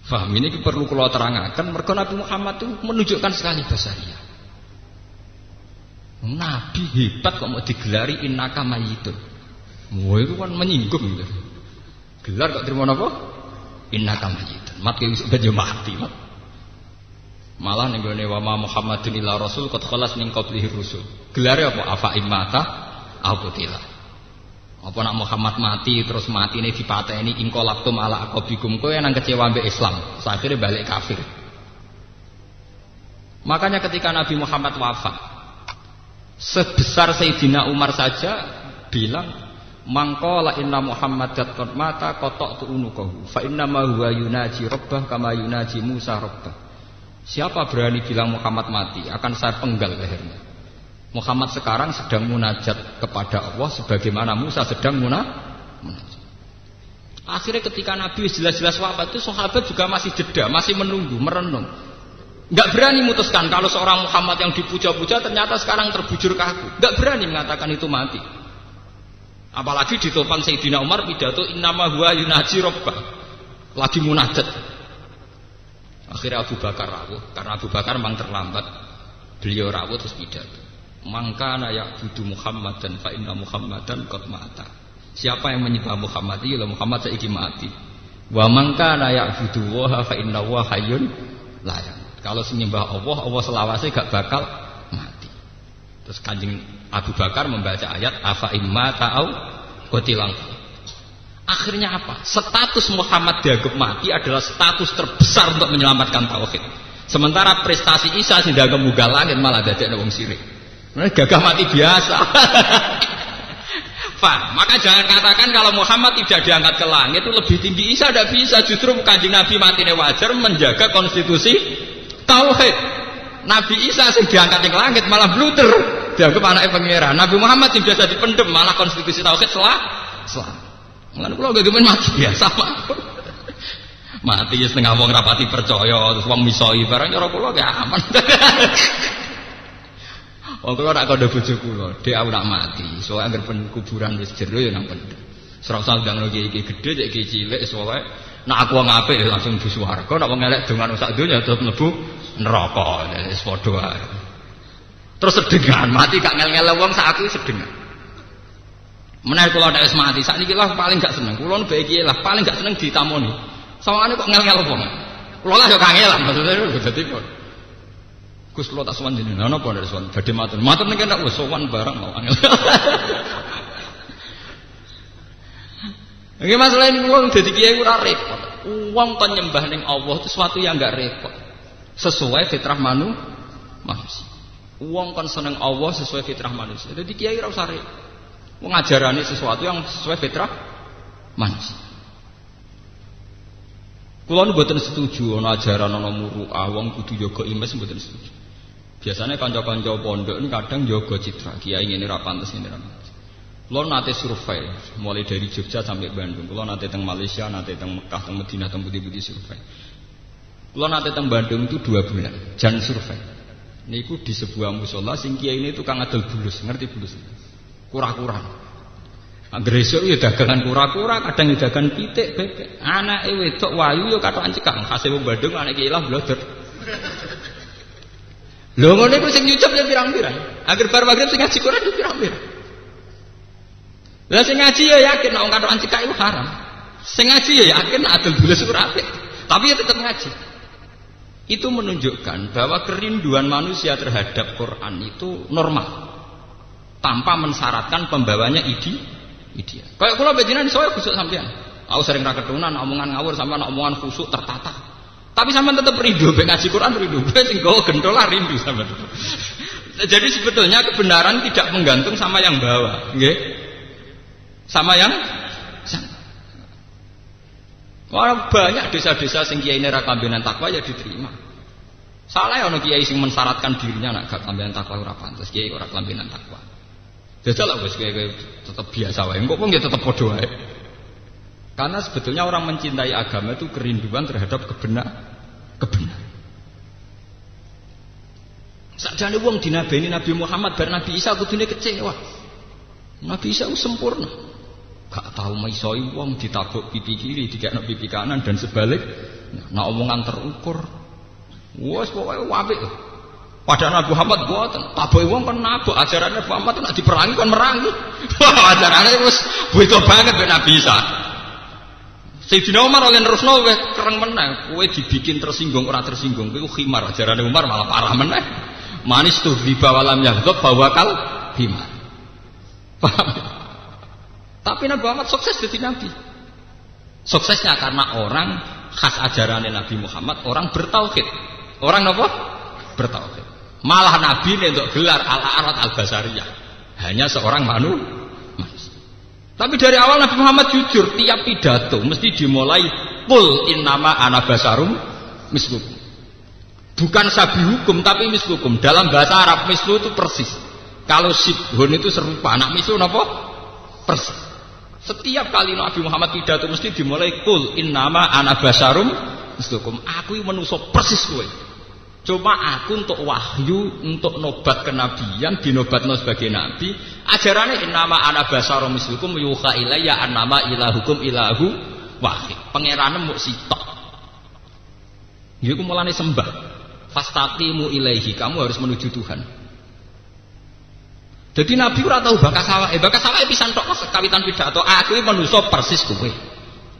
Faham ini perlu kalau terangkan. Mereka Nabi Muhammad itu menunjukkan sekali basariah. Nabi hebat kok mau digelari innaka mayyitun. Wah itu kan menyinggung gitu. Gelar kok terima apa? Innaka mayyitun. Mati wis mati. Malah ning gone wa Muhammadun illa rasul qad khalas min qablihi rusul. Gelare apa? Afa imata aqutila. Apa nak Muhammad mati terus matine dipateni ingkolaktum ala aqabikum, kowe nang kecewa mbek Islam, akhirnya balik kafir. Makanya ketika Nabi Muhammad wafat, sebesar Sayyidina Umar saja bilang mangqala inna Muhammadan qad mata qata'tu unuqahu fa inna ma huwa yunaji rabbah kama yunaji Musa rabbah. Siapa berani bilang Muhammad mati, akan saya penggal lehernya. Muhammad sekarang sedang munajat kepada Allah sebagaimana Musa sedang munajat. Akhirnya ketika Nabi jelas-jelas wafat itu sahabat juga masih jeda, masih menunggu, merenung. Enggak berani memutuskan kalau seorang Muhammad yang dipuja-puja ternyata sekarang terbujur kaku. Enggak berani mengatakan itu mati. Apalagi ditopang Sayyidina Umar pidato innama huwa yunaji rabbah. Lagi munajat. Akhirnya Abu Bakar rawuh, karena Abu Bakar memang terlambat. Beliau rawuh terus pidato. Mangkana ya'budu Muhammadan fa inna Muhammadan qad mata. Siapa yang menyembah Muhammad itu Muhammad saiki mati. Wa mangkana ya'budu wa fa inna wa hayyun la yamut. Kalau menyembah Allah, Allah selawase gak bakal mati. Terus Kanjeng Abu Bakar membaca ayat afa imma ta'au qutilang. Akhirnya apa? Status Muhammad dianggap mati adalah status terbesar untuk menyelamatkan tauhid. Sementara prestasi Isa sing dianggap munggah langit malah dadekne wong sirik. Gagah mati biasa. Fah, maka jangan katakan kalau Muhammad tidak diangkat ke langit itu lebih tinggi Isa, tidak bisa. Justru Kanjeng Nabi matinya wajar menjaga konstitusi tauhid. Nabi Isa yang diangkat ke langit malah bluter, dianggap anaknya pangeran. Nabi Muhammad yang biasa dipendem malah konstitusi tauhid selah. Mulane kula gegemen mati biasa mawon. Mati ya setengah wong rapati percaya terus wong misoi barang cara kula ge aman. Wong kula nak kandha bojo kula, dhek aku nak mati. Soale anggere kuburan wis jero ya nang pendem. Ora usah ndang iki gedhe cek iki cilik soale Nak aku wong apik langsung mlebu swarga, nak wong elek dongan sak donya terus mlebu neraka. Wis padha wae. Terus sedengan mati gak ngel-ngel wong sak aku sedengan. Menawa kula nek wis mati sakniki lah paling gak seneng. Kula bae iki lah paling gak seneng ditamoni. Sawangane kok ngel-ngel wong. Kula lah yo kangelan maksudnya dadi kok. Gus kula tak sowan jenengan napa nek sowan badhe matur. Matur niki nek wis sowan barang mau angel. Nggih masalah ini kula dadi kiai ora repot. Wong kon nyembah ning Allah itu sesuatu yang enggak repot. Sesuai fitrah manusia. Wong kon seneng Allah sesuai fitrah manusia. Dadi kiai ora usah repot. Wong ajarane sesuatu yang sesuai fitrah manusia. Kula nu mboten setuju ana ajaran ana muru'ah wong kudu jaga imes mboten setuju. Biasanya kanca-kanca pondok ini kadang jaga citra, kiai ngene ra pantes ngene ra pantes. Kula nate survei mulai dari Jogja sampai Bandung. Kula nate teng Malaysia, nate teng Mekah, teng Madinah, teng pundi-pundi survei. Kula nate teng Bandung itu 2 bulan, jan survei. Niku di sebuah musala sing kiai ini tukang adol bulus, ngerti bulus? Kura-kura. Anggere esuk ya dagangan kura-kura, kadang ya dagangan pitik, bebek. Anake wedok wayu ya katokan cekak, khase wong Bandung anake ilang blodor. Lho ngono iku sing nyucup ya pirang-pirang. Agar bar magrib sing ngaji Quran ya pirang-pirang. Lah sing ngaji ya yakin nek wong katokan cekak iku haram. Sing ngaji ya yakin nek adol bulus ora apik. Tapi ya tetap ngaji. Itu menunjukkan bahwa kerinduan manusia terhadap Quran itu normal. Tanpa mensyaratkan pembawanya ideal. Kayak kula bejinan saya khusuk sampean. Aku sering ra ketunan omongan ngawur sampean omongan khusuk tertata. Tapi sampean tetap rindu ben ngaji Quran rindu. Sing gawa gentola rindu sampean. Jadi sebetulnya kebenaran tidak menggantung sama yang bawa, nggih. Sama yang Orang banyak desa-desa sing kiai ini ra kambenan takwa ya diterima. Salah ono kiai sing mensyaratkan dirinya nak gak kambenan takwa ora pantes, kiai ora kambenan takwa. Jajal lah wis kiai tetap biasa wae. Engko pun ya tetap padha wae. Karena sebetulnya orang mencintai agama itu kerinduan terhadap kebenaran. Sakjane wong dinabeni Nabi Muhammad bar Nabi Isa kudune kecewa. Nabi Isa itu sempurna. Gak tahu maisoi wong ditabuk pipi kiri, dikekno pipi kanan dan sebalik. Nah omongan terukur. Wes pokoke apik. Padahal Nabi Muhammad boten, tabuke wong kon nabuk ajaran Nabi Muhammad nek diperangi kon merangi. Wah, ajarane wis beda banget mek Nabi Isa. Sayyidina Umar oleh nerusno wis kereng meneh, kowe dibikin tersinggung ora tersinggung, kowe khimar ajarane Umar malah parah meneh. Manis tuh riba walam yaghdab bawakal himar. Paham? Tapi Nabi Muhammad sukses jadi Nabi. Suksesnya karena orang khas ajaran Nabi Muhammad, orang bertauhid. Orang apa? Bertauhid. Malah Nabi untuk gelar al-arat al-basariyah. Hanya seorang manusia. Tapi dari awal Nabi Muhammad jujur, tiap pidato mesti dimulai qul innama ana basarum mislukum. Bukan sabi hukum tapi mislukum. Dalam bahasa Arab mislu itu persis. Kalau sibhun itu serupa, anak mislu apa? Persis. Setiap kali Nabi Muhammad pidato mesti dimulai qul innama ana basarum mislukum. Aku manusia persis kowe. Cuma aku untuk wahyu, untuk nobat kenabian, dinobatno sebagai nabi. Ajarannya innama ana basarum mislukum yuha ilayya annama ilahukum ilahu wahid. Pangerane muk sitok. Iku mulane sembah. Fastaqimu ilaihi, kamu harus menuju Tuhan. Jadi Nabi ora tahu bakas awake pisan tok kawitan pidato. Aku iki manusa persis kowe.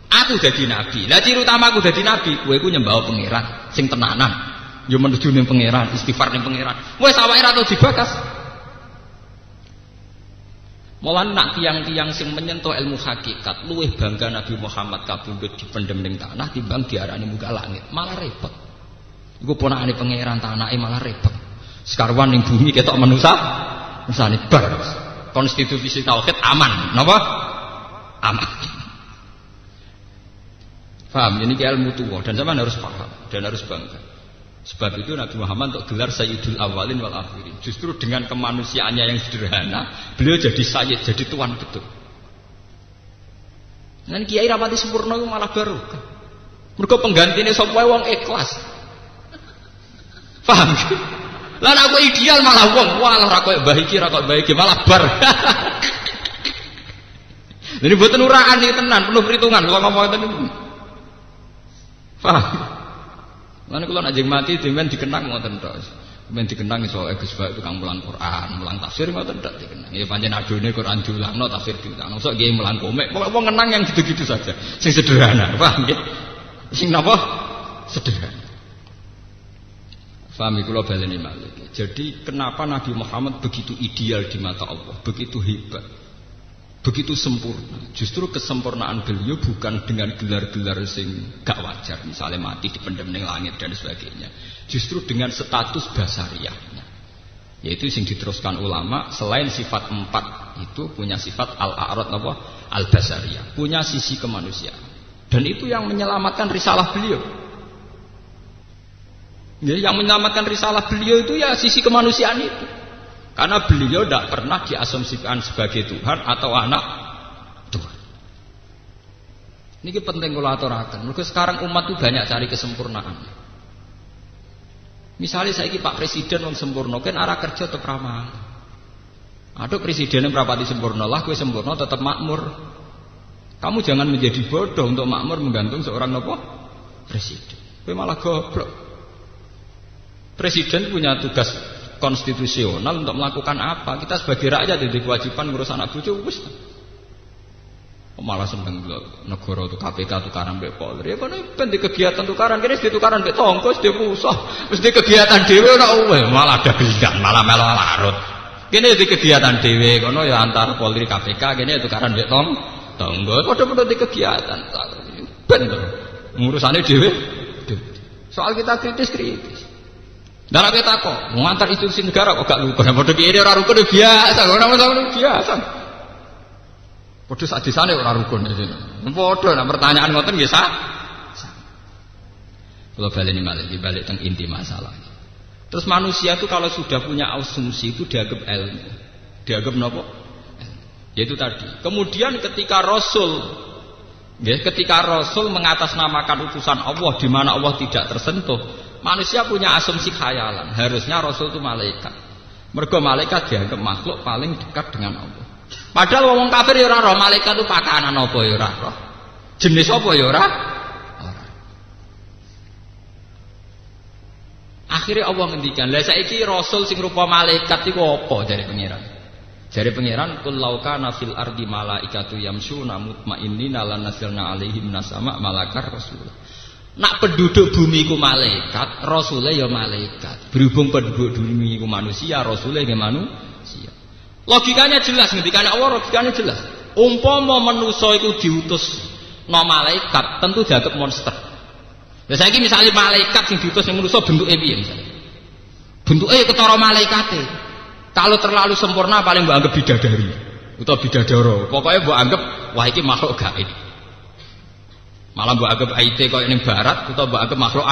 Aku dadi nabi. Lah ciri utama aku dadi nabi, kowe iku nyembah pangeran sing tenanan. Ya menuju ning pangeran, istighfar ning pangeran. Wis awake ora tau dibakas. Mulane nak tiang-tiang sing menyentuh ilmu hakikat luwih bangga Nabi Muhammad kabundut dipendem ning tanah timbang diarani muka langit. Malah repot. Iku ponakane pangeran tanake malah repot. Sekarwan ning bumi ketok manusa, manusa bar. Konstitusi tauhid aman, napa? Aman. Paham? Ini ilmu tua dan zaman harus paham dan harus bangga. Sebab itu Nabi Muhammad untuk gelar Sayyidul Awalin wal Akhirin. Justru dengan kemanusiaannya yang sederhana, beliau jadi sayyid, jadi tuan betul. Dan kiai rapati sempurna itu malah baru. Mergo penggantine sapa wae wong ikhlas. Paham? Lah aku ideal malah wong, walah ra koyo mbah iki ra koyo mbah iki malah bar. Ini mboten uraan iki tenan, penuh perhitungan kula ngomong ngoten niku. Paham? Lan kula nek mati dimen dikenang ngoten tok. Men dikenang iso Gus Bae tukang mulang Quran, mulang tafsir ngoten tok dikenang. Ya pancen adone Quran diulangno, tafsir diulangno. Sok nggih mulang komik, pokoke wong kenang yang gitu-gitu saja. Sing sederhana, paham nggih? Sing napa? Sederhana. Paham kula baleni malih. Jadi kenapa Nabi Muhammad begitu ideal di mata Allah, begitu hebat, begitu sempurna? Justru kesempurnaan beliau bukan dengan gelar-gelar sing gak wajar, misalnya mati dipendem ning langit dan sebagainya. Justru dengan status basariyahnya, yaitu sing diteruskan ulama selain sifat 4 itu punya sifat al-a'rad apa? Al-basariyah, punya sisi kemanusiaan. Dan itu yang menyelamatkan risalah beliau. Ya, yang menyelamatkan risalah beliau itu ya sisi kemanusiaan itu. Karena beliau tidak pernah diasumsikan sebagai Tuhan atau anak Tuhan. Ini penting kalau aturakan. Mereka sekarang umat itu banyak cari kesempurnaan. Misalnya saya Pak Presiden yang sempurna, kan arah kerja tetap ramah. Ada presiden yang berapati sempurna lah, gue sempurna tetap makmur. Kamu jangan menjadi bodoh untuk makmur menggantung seorang apa? Presiden. Gue malah goblok. Presiden punya tugas konstitusional untuk melakukan apa? Kita sebagai rakyat jadi kewajiban ngurus anak cucu, wis. Malah seneng negara itu KPK tukaran mbek Polri. Ya kono ben di kegiatan tukaran kene di tukaran mbek tonggo di pusah. Wis di kegiatan dhewe ora malah ada bidang, malah melo larut. Kene di kegiatan dhewe kono ya antar Polri KPK kene tukaran mbek tonggo. Padha-padha di kegiatan. Ben ngurusane dhewe. Soal kita kritis. Lah kita kok ngantar institusi negara kok gak rukun. Padha piye ora rukun biasa, ora biasa. Padha sak desane ora rukun iki. Padha nek pertanyaan ngoten nggih sah. Kalau baleni malih balik teng inti masalah. Terus manusia itu kalau sudah punya asumsi itu dianggap ilmu. Dianggap napa? Yaitu tadi. Kemudian ketika Rasul mengatasnamakan utusan Allah di mana Allah tidak tersentuh, manusia punya asumsi khayalan. Harusnya Rasul itu malaikat. Mergo malaikat dianggap makhluk paling dekat dengan Allah. Padahal wong kafir ya ora roh malaikat itu pakanan apa ya ora roh. Jenis apa ya ora? Akhirnya Allah ngendikan, "Lah saiki rasul sing rupa malaikat iku apa?" Jare pangeran. Jare pangeran, "Qul law kana fil ardi malaikatu yamshuna mutmainnina lanazzalna 'alaihim nasama malakar rasul." Nak penduduk bumi ku malaikat, rasulnya ya malaikat. Berhubung penduduk bumi ku manusia, rasulnya ya manusia. Logikanya jelas, ngendikane Allah logikanya jelas. Umpama manusa iku diutus no malaikat, tentu dianggap monster. Lah saiki misale malaikat sing diutus ning manusa bentuke piye misale? Bentuke ketara malaikate. Kalau terlalu sempurna paling mbok anggap bidadari utawa bidadara. Pokoknya mbok anggap wah iki makhluk gaib. Malah mbok anggap IT koyo ning barat utawa mbok anggap makhluk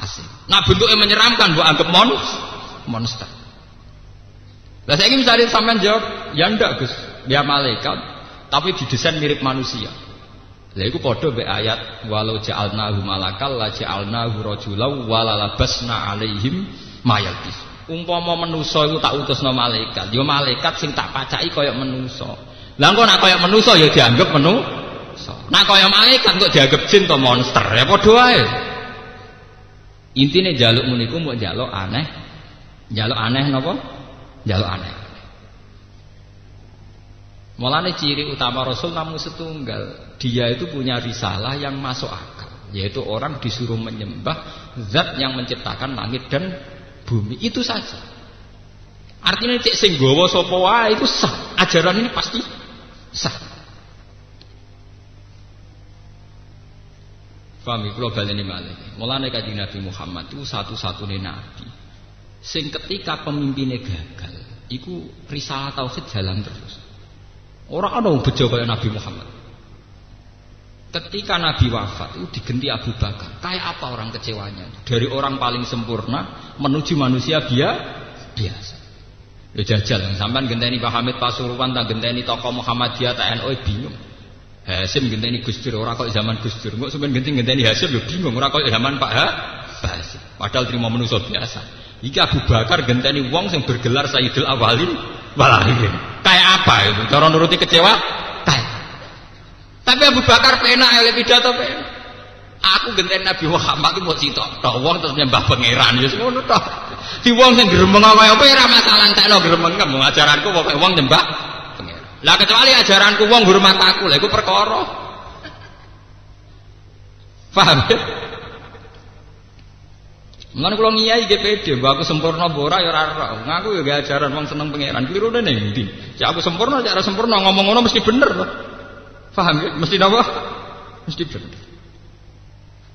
asing. Nah bentuke menyeramkan mbok anggap monster. Lah saiki misalnya sampean jawab, ya ndak Gus, dia malaikat tapi didesain mirip manusia. Lah iku padha mbek ayat walau ja'alnahu malakal la ja'alnahu rajulan walalabasna 'alaihim mayalbis. Umpama manusa iku tak utusno malaikat, ya malaikat sing tak pacaki kaya manusa. Lah engko nek kaya manusa ya dianggap manusa. Nek kaya malaikat kok dianggap jin to monster, ya padha wae. Intine njaluk muniku mbok njaluk aneh. Njaluk aneh napa? Njaluk aneh. Mulane ciri utama Rasul namun setunggal. Dia itu punya risalah yang masuk akal, yaitu orang disuruh menyembah zat yang menciptakan langit dan bumi. Itu saja. Artinya cek sing gawa sapa wae itu sah. Ajaran ini pasti sah. Paham iki kula baleni malih. Mulane Kanjeng Nabi Muhammad itu satu-satunya nabi sing ketika pemimpinnya gagal, iku risalah tauhid jalan terus. Orang ada bejo kaya Nabi Muhammad. Ketika Nabi wafat itu diganti Abu Bakar. Kayak apa orang kecewanya? Dari orang paling sempurna menuju manusia biasa. Ya jajal, sampean genteni Pak Hamid Pasuruan, tak genteni tokoh Muhammadiyah, tak NU bingung. Hasim genteni Gus Dur, ora kok zaman Gus Dur. Kok sampean genteni Hasim yo bingung, ora kok zaman Pak Hasim. Padahal terima manusia biasa. Iki Abu Bakar genteni wong sing bergelar Sayyidul Awwalin wal Akhirin. Kayak apa itu? Cara nuruti kecewa? Kayak. Tapi Abu Bakar penak oleh pidato penak. Aku genteni Nabi Muhammad ku mau sitok tok wong terus nyembah pangeran ya ngono tok. Di wong sing gremeng kaya apa ora masalah entekno gremeng ajaranku pokoke wong nyembah pangeran. Lah kecuali ajaranku wong hormat aku, lha iku perkara. Paham ya? Mulane kula ngiyai nggih pede, mbok aku sempurna mbok ora ya ora ora. Ngaku ya gak ajaran wong seneng pangeran. Klirune ning ndi? Cek aku sempurna, cek ora sempurna ngomong ngono mesti bener to. Paham ya? Mesti napa? Mesti bener.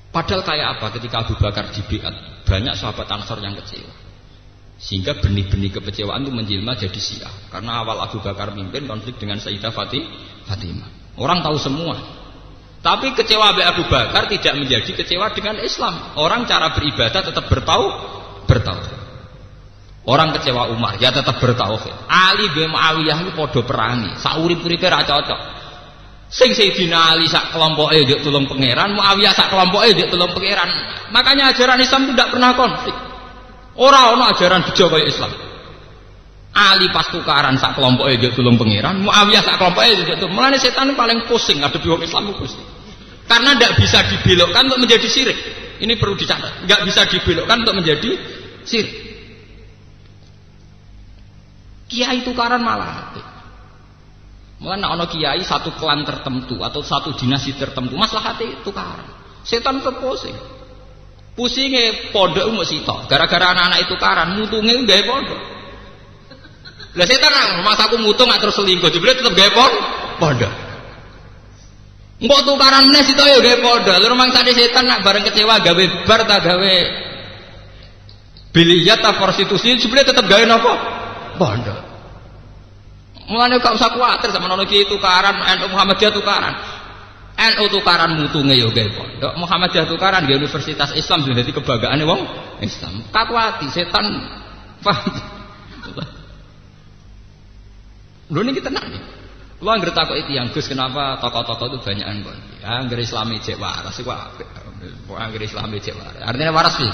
Padahal kayak apa ketika Abu Bakar dibiat, banyak sahabat Ansor yang kecewa. Sehingga benih-benih kekecewaan itu menjelma jadi Syiah. Karena awal Abu Bakar mimpin konflik dengan Sayyidah Fatimah. Orang tahu semua. Tapi kecewa Abu Bakar tidak menjadi kecewa dengan Islam. Orang cara beribadah tetap bertauhid. Orang kecewa Umar ya tetap bertauhid. Ali bin Muawiyah itu podo perangi. Saurip-uripe ra cocok. Sing Sayyidina Ali sak kelompoke ndek tulung pangeran, Muawiyah sak kelompoke ndek tulung pangeran. Makanya ajaran Islam tidak pernah konflik. Ora ana ajaran bejo kaya Islam. Ali pas tukaran sak kelompoke ndek tulung pangeran, Muawiyah sak kelompoke ndek tulung. Mulane setan paling pusing ngadepi wong Islam pusing. Karena tidak bisa dibelokkan untuk menjadi syirik. Ini perlu dicatat. Enggak bisa dibelokkan untuk menjadi syirik. Kiai tukaran malah mulai ana kiai satu klan tertentu atau satu dinasti tertentu maslahate tukaran. Setan kepusing. Pusinge pondok mung sitok. Gara-gara anak-anak itu tukaran, mutunge gawe pondok. Lah setan mas aku mutung terus selingkuh, jebule tetep gawe pondok. Engko tukaran meneh sitok ya gawe pondok. Lha rumang sane setan nak bareng kecewa gawe bar ta gawe biliyat ta prostitusi, jebule tetep gawe napa? Pondok. Mulane gak usah kuwatir sama ono kiai tukaran, NU Muhammadiyah tukaran. NU tukaran mutunge ya gawe pondok, Muhammadiyah tukaran gawe universitas Islam dadi kebanggaane wong Islam. Kakuati setan. Paham. Lho niki tenan iki. Kulo anggere takoki tiyang Gus kenapa tokoh-tokoh itu banyak anggon. Ya anggere Islami cek waras iku apik. Pokoke anggere Islami cek waras. Artinya waras sih.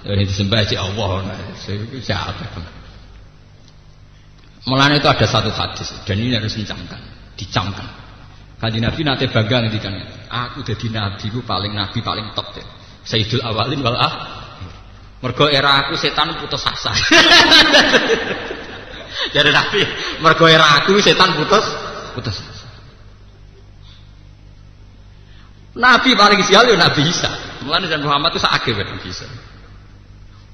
Ya disembah cek Allah. Iku siapa? Mulanya itu ada satu hadis dan ini harus dicamkan. Kanjeng Nabi nate bangga ngendikan, aku dadi nabi ku paling top deh. Sayyidul awalin wal akhir. Mergo era aku setan putus asa. Jadi Nabi, mergo era aku setan putus asa. Nabi paling sial ya Nabi Isa. Mulane dan Muhammad itu sakake Nabi Isa.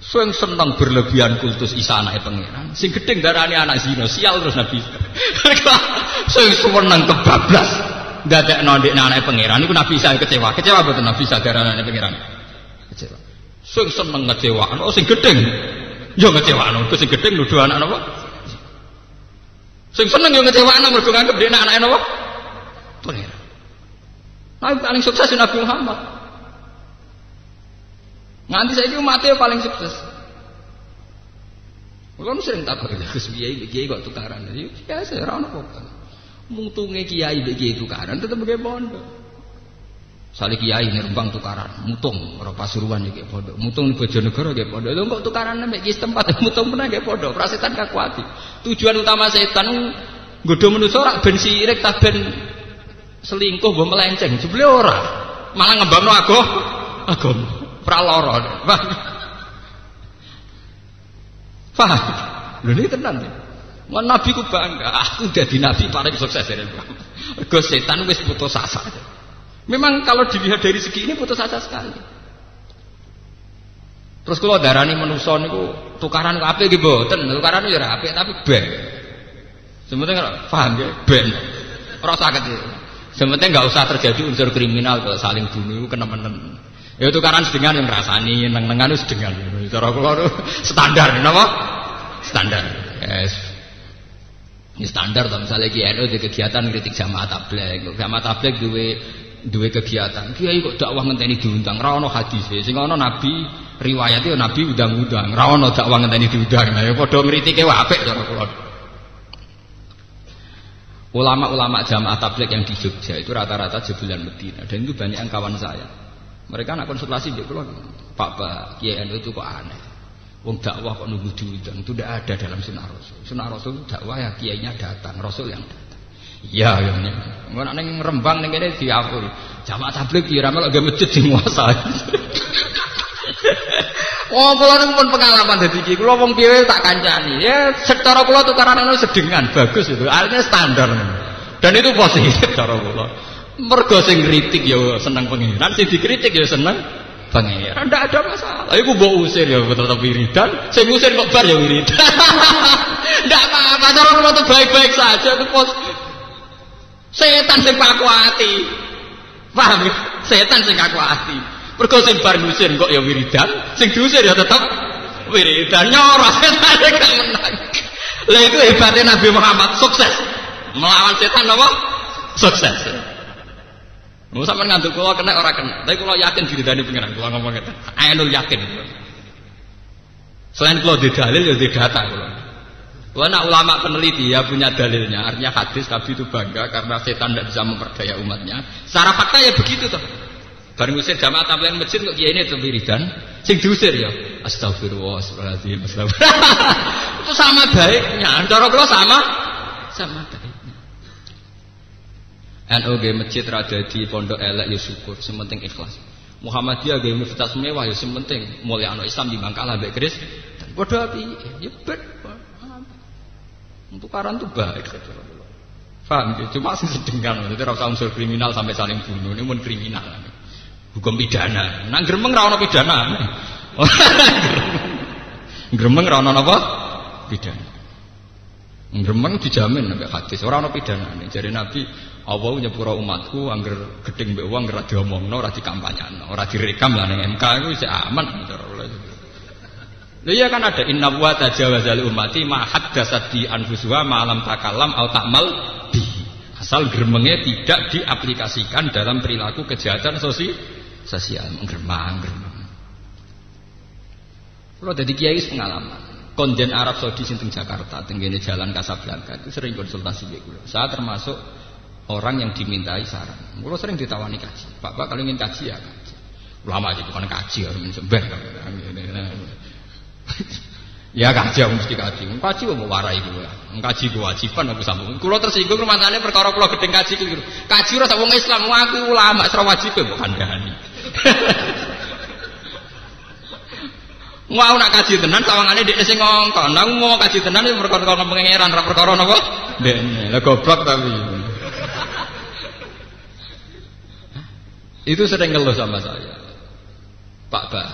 Sing seneng berlebihan kultus Isa anake pangeran, sing gedeng darane anak zina, sial terus Nabi. Sing seneng kebablas ndadekno ndekne anake pangeran iku Nabi Isa kecewa. Kecewa mboten Nabi Isa darane anake pangeran? Kecewa. Sing seneng ngecewakno, sing gedeng ya ngecewakno, sing gedeng nuduh anak napa? Sing seneng ya ngecewakno mergo nganggep dekne anake napa? Pangeran. Nabi paling sukses Nabi Muhammad. Nganti saiki umatnya paling sukses. Kalau sering takut ya, Gus kiai kok tukaran. Jadi biasa ora ono apa-apa. Mutunge kiai mbek kiai tukaran tetep gawe pondok. Sale kiai Rembang tukaran, mutung ora Pasuruan iki pondok. Mutung Bojonegoro nggih pondok. Lho kok tukaran mbek kiai setempat mutung pernah nggih pondok. Ora setan kakuati. Tujuan utama setan nggodho manusa ora ben sirik ta ben selingkuh mbok melenceng. Jebule ora. Malah ngembangno agama. Praloro, paham? Lho ini tenan ya. Nabi ku bangga, aku jadi nabi paling sukses dari Muhammad. Gus setan wis putus asa. Memang kalau dilihat dari segi ini putus asa sekali. Terus kalau darani manusa niku tukaran ku apik nggih mboten, tukaran ya ora apik tapi ben. Sementing paham ya, ben. Ora saged. Sementing enggak usah terjadi unsur kriminal kalau saling bunuh kenemen. Ya tukaran sedengan yang rasani, neng-nengan itu sedengan. Cara kula standar, napa? Standar. Yes. Ini standar to misalnya NU di kegiatan kritik jamaah tabligh. Jamaah tabligh duwe kegiatan. Kiai kok dakwah ngenteni diundang, ra ono hadise. Sing ono nabi riwayat itu nabi undang-undang, ra ono dakwah ngenteni diundang. Nah ya padha ngritike wae apik cara kula. Ulama-ulama jamaah tabligh yang di Jogja itu rata-rata jebulan Medina dan itu banyak yang kawan saya. Mereka nak konsultasi dia bilang, Pak Kiai NU itu kok aneh. Wong dakwah kok nunggu diundang, itu tidak ada dalam sunnah Rasul. Sunnah Rasul dakwah ya kiainya datang, Rasul yang datang. Iya ya. Engko nek ning Rembang ning kene diatur. Jamaah tabligh piye ra melok ge masjid sing nguasai. Oh, kula niku pun pengalaman dadi iki. Kula wong piye tak kancani. Ya secara kula tukaran anu sedengan bagus itu. Artinya standar. Dan itu positif cara kula. Mergo sing kritik ya seneng pengiran, sing dikritik ya seneng pengiran. Ndak ada masalah. Iku mbok usir ya tetep wiridan, sing usir kok bar ya wiridan. Ndak apa-apa, cara kula tuh baik-baik saja itu setan sing pakuati. Paham ya? Setan sing pakuati. Mergo sing bar ngusir kok ya wiridan, sing diusir ya tetep wiridan. Nyoros setan gak menang. Lah itu hebatnya Nabi Muhammad, sukses melawan setan apa? Sukses. Mau sampean ngantuk kula kena ora kena. Tapi kula yakin diridani pengiran. Kula ngomong ngeten. Ainul yakin. Selain kula di dalil ya di data kula. Kula nak ulama peneliti ya punya dalilnya. Artinya hadis Nabi itu bangga karena setan tidak bisa memperdaya umatnya. Secara fakta ya begitu toh. Bareng usir jamaah tabligh masjid kok kiai ini wiridan, sing diusir ya astagfirullahaladzim. Itu sama baiknya. Cara kula sama baiknya. NU ge masjid rada di pondok elek ya syukur, sementing ikhlas. Muhammadiyah ge universitas mewah ya sementing mulai anak Islam di Bangkalan mbek Kristen. Padha piye? Ya bet. Untuk karan tuh baik saja. Paham ya? Cuma sing sedengan, dadi ora usah unsur kriminal sampai saling bunuh. Ini mun kriminal. Hukum pidana. Nang gremeng ra ono pidana. Gremeng ra ono apa? Pidana. Gremeng dijamin nek hadis ora ono pidana. Jare Nabi Allah nyepuro umatku angger gedeng mbek wong ora diomongno, ora dikampanyano, ora direkam lah ning MK iku isih aman. Lha iya kan ada inna wa tajawazal ummati ma haddatsat di anfusuha ma lam takallam au ta'mal bi. Asal gremenge tidak diaplikasikan dalam perilaku kejahatan sosial gremeng. Kalau dadi kiai pengalaman. Konjen Arab Saudi sing teng Jakarta, teng kene Jalan Casablanca itu sering konsultasi mbek kula. Saya termasuk orang yang dimintai saran. Kula sering ditawani kaji. Pak kalau ingin kaji ya kaji. Ulama aja bukan kaji harus sembah. Ya kaji mesti kaji. Kaji mau warai kula. Kaji kewajiban aku sambung. Kula tersinggung rumasane perkara kula gedeng kaji keliru. Kaji ora sak wong Islam, aku ulama ora wajib kok kandhani. Mau nak kaji tenan sawangane dhek sing ngongkon. Nang mau kaji tenan iki perkara pengeran ra perkara napa? Ndekne. Lah goblok tapi. Itu sering ngeluh sama saya. Pak Bah,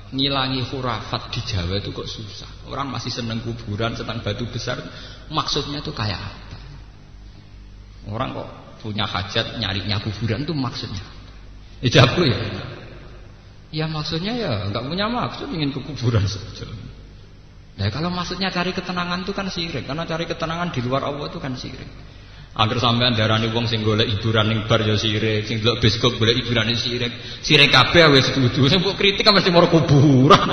ngilangi khurafat di Jawa itu kok susah. Orang masih seneng kuburan, senang batu besar. Maksudnya itu kayak apa? Orang kok punya hajat nyarinya kuburan itu maksudnya. Ijabku ya. Ya maksudnya ya nggak punya maksud ingin ke kuburan saja. Nah kalau maksudnya cari ketenangan itu kan syirik. Karena cari ketenangan di luar Allah itu kan syirik. Angger sampean darani wong sing golek hiburan ning bar ya sirik, sing delok bioskop golek hiburan sirik. Sirik kabeh wis setuju. Sing mbok kritik kan mesti maro kuburan.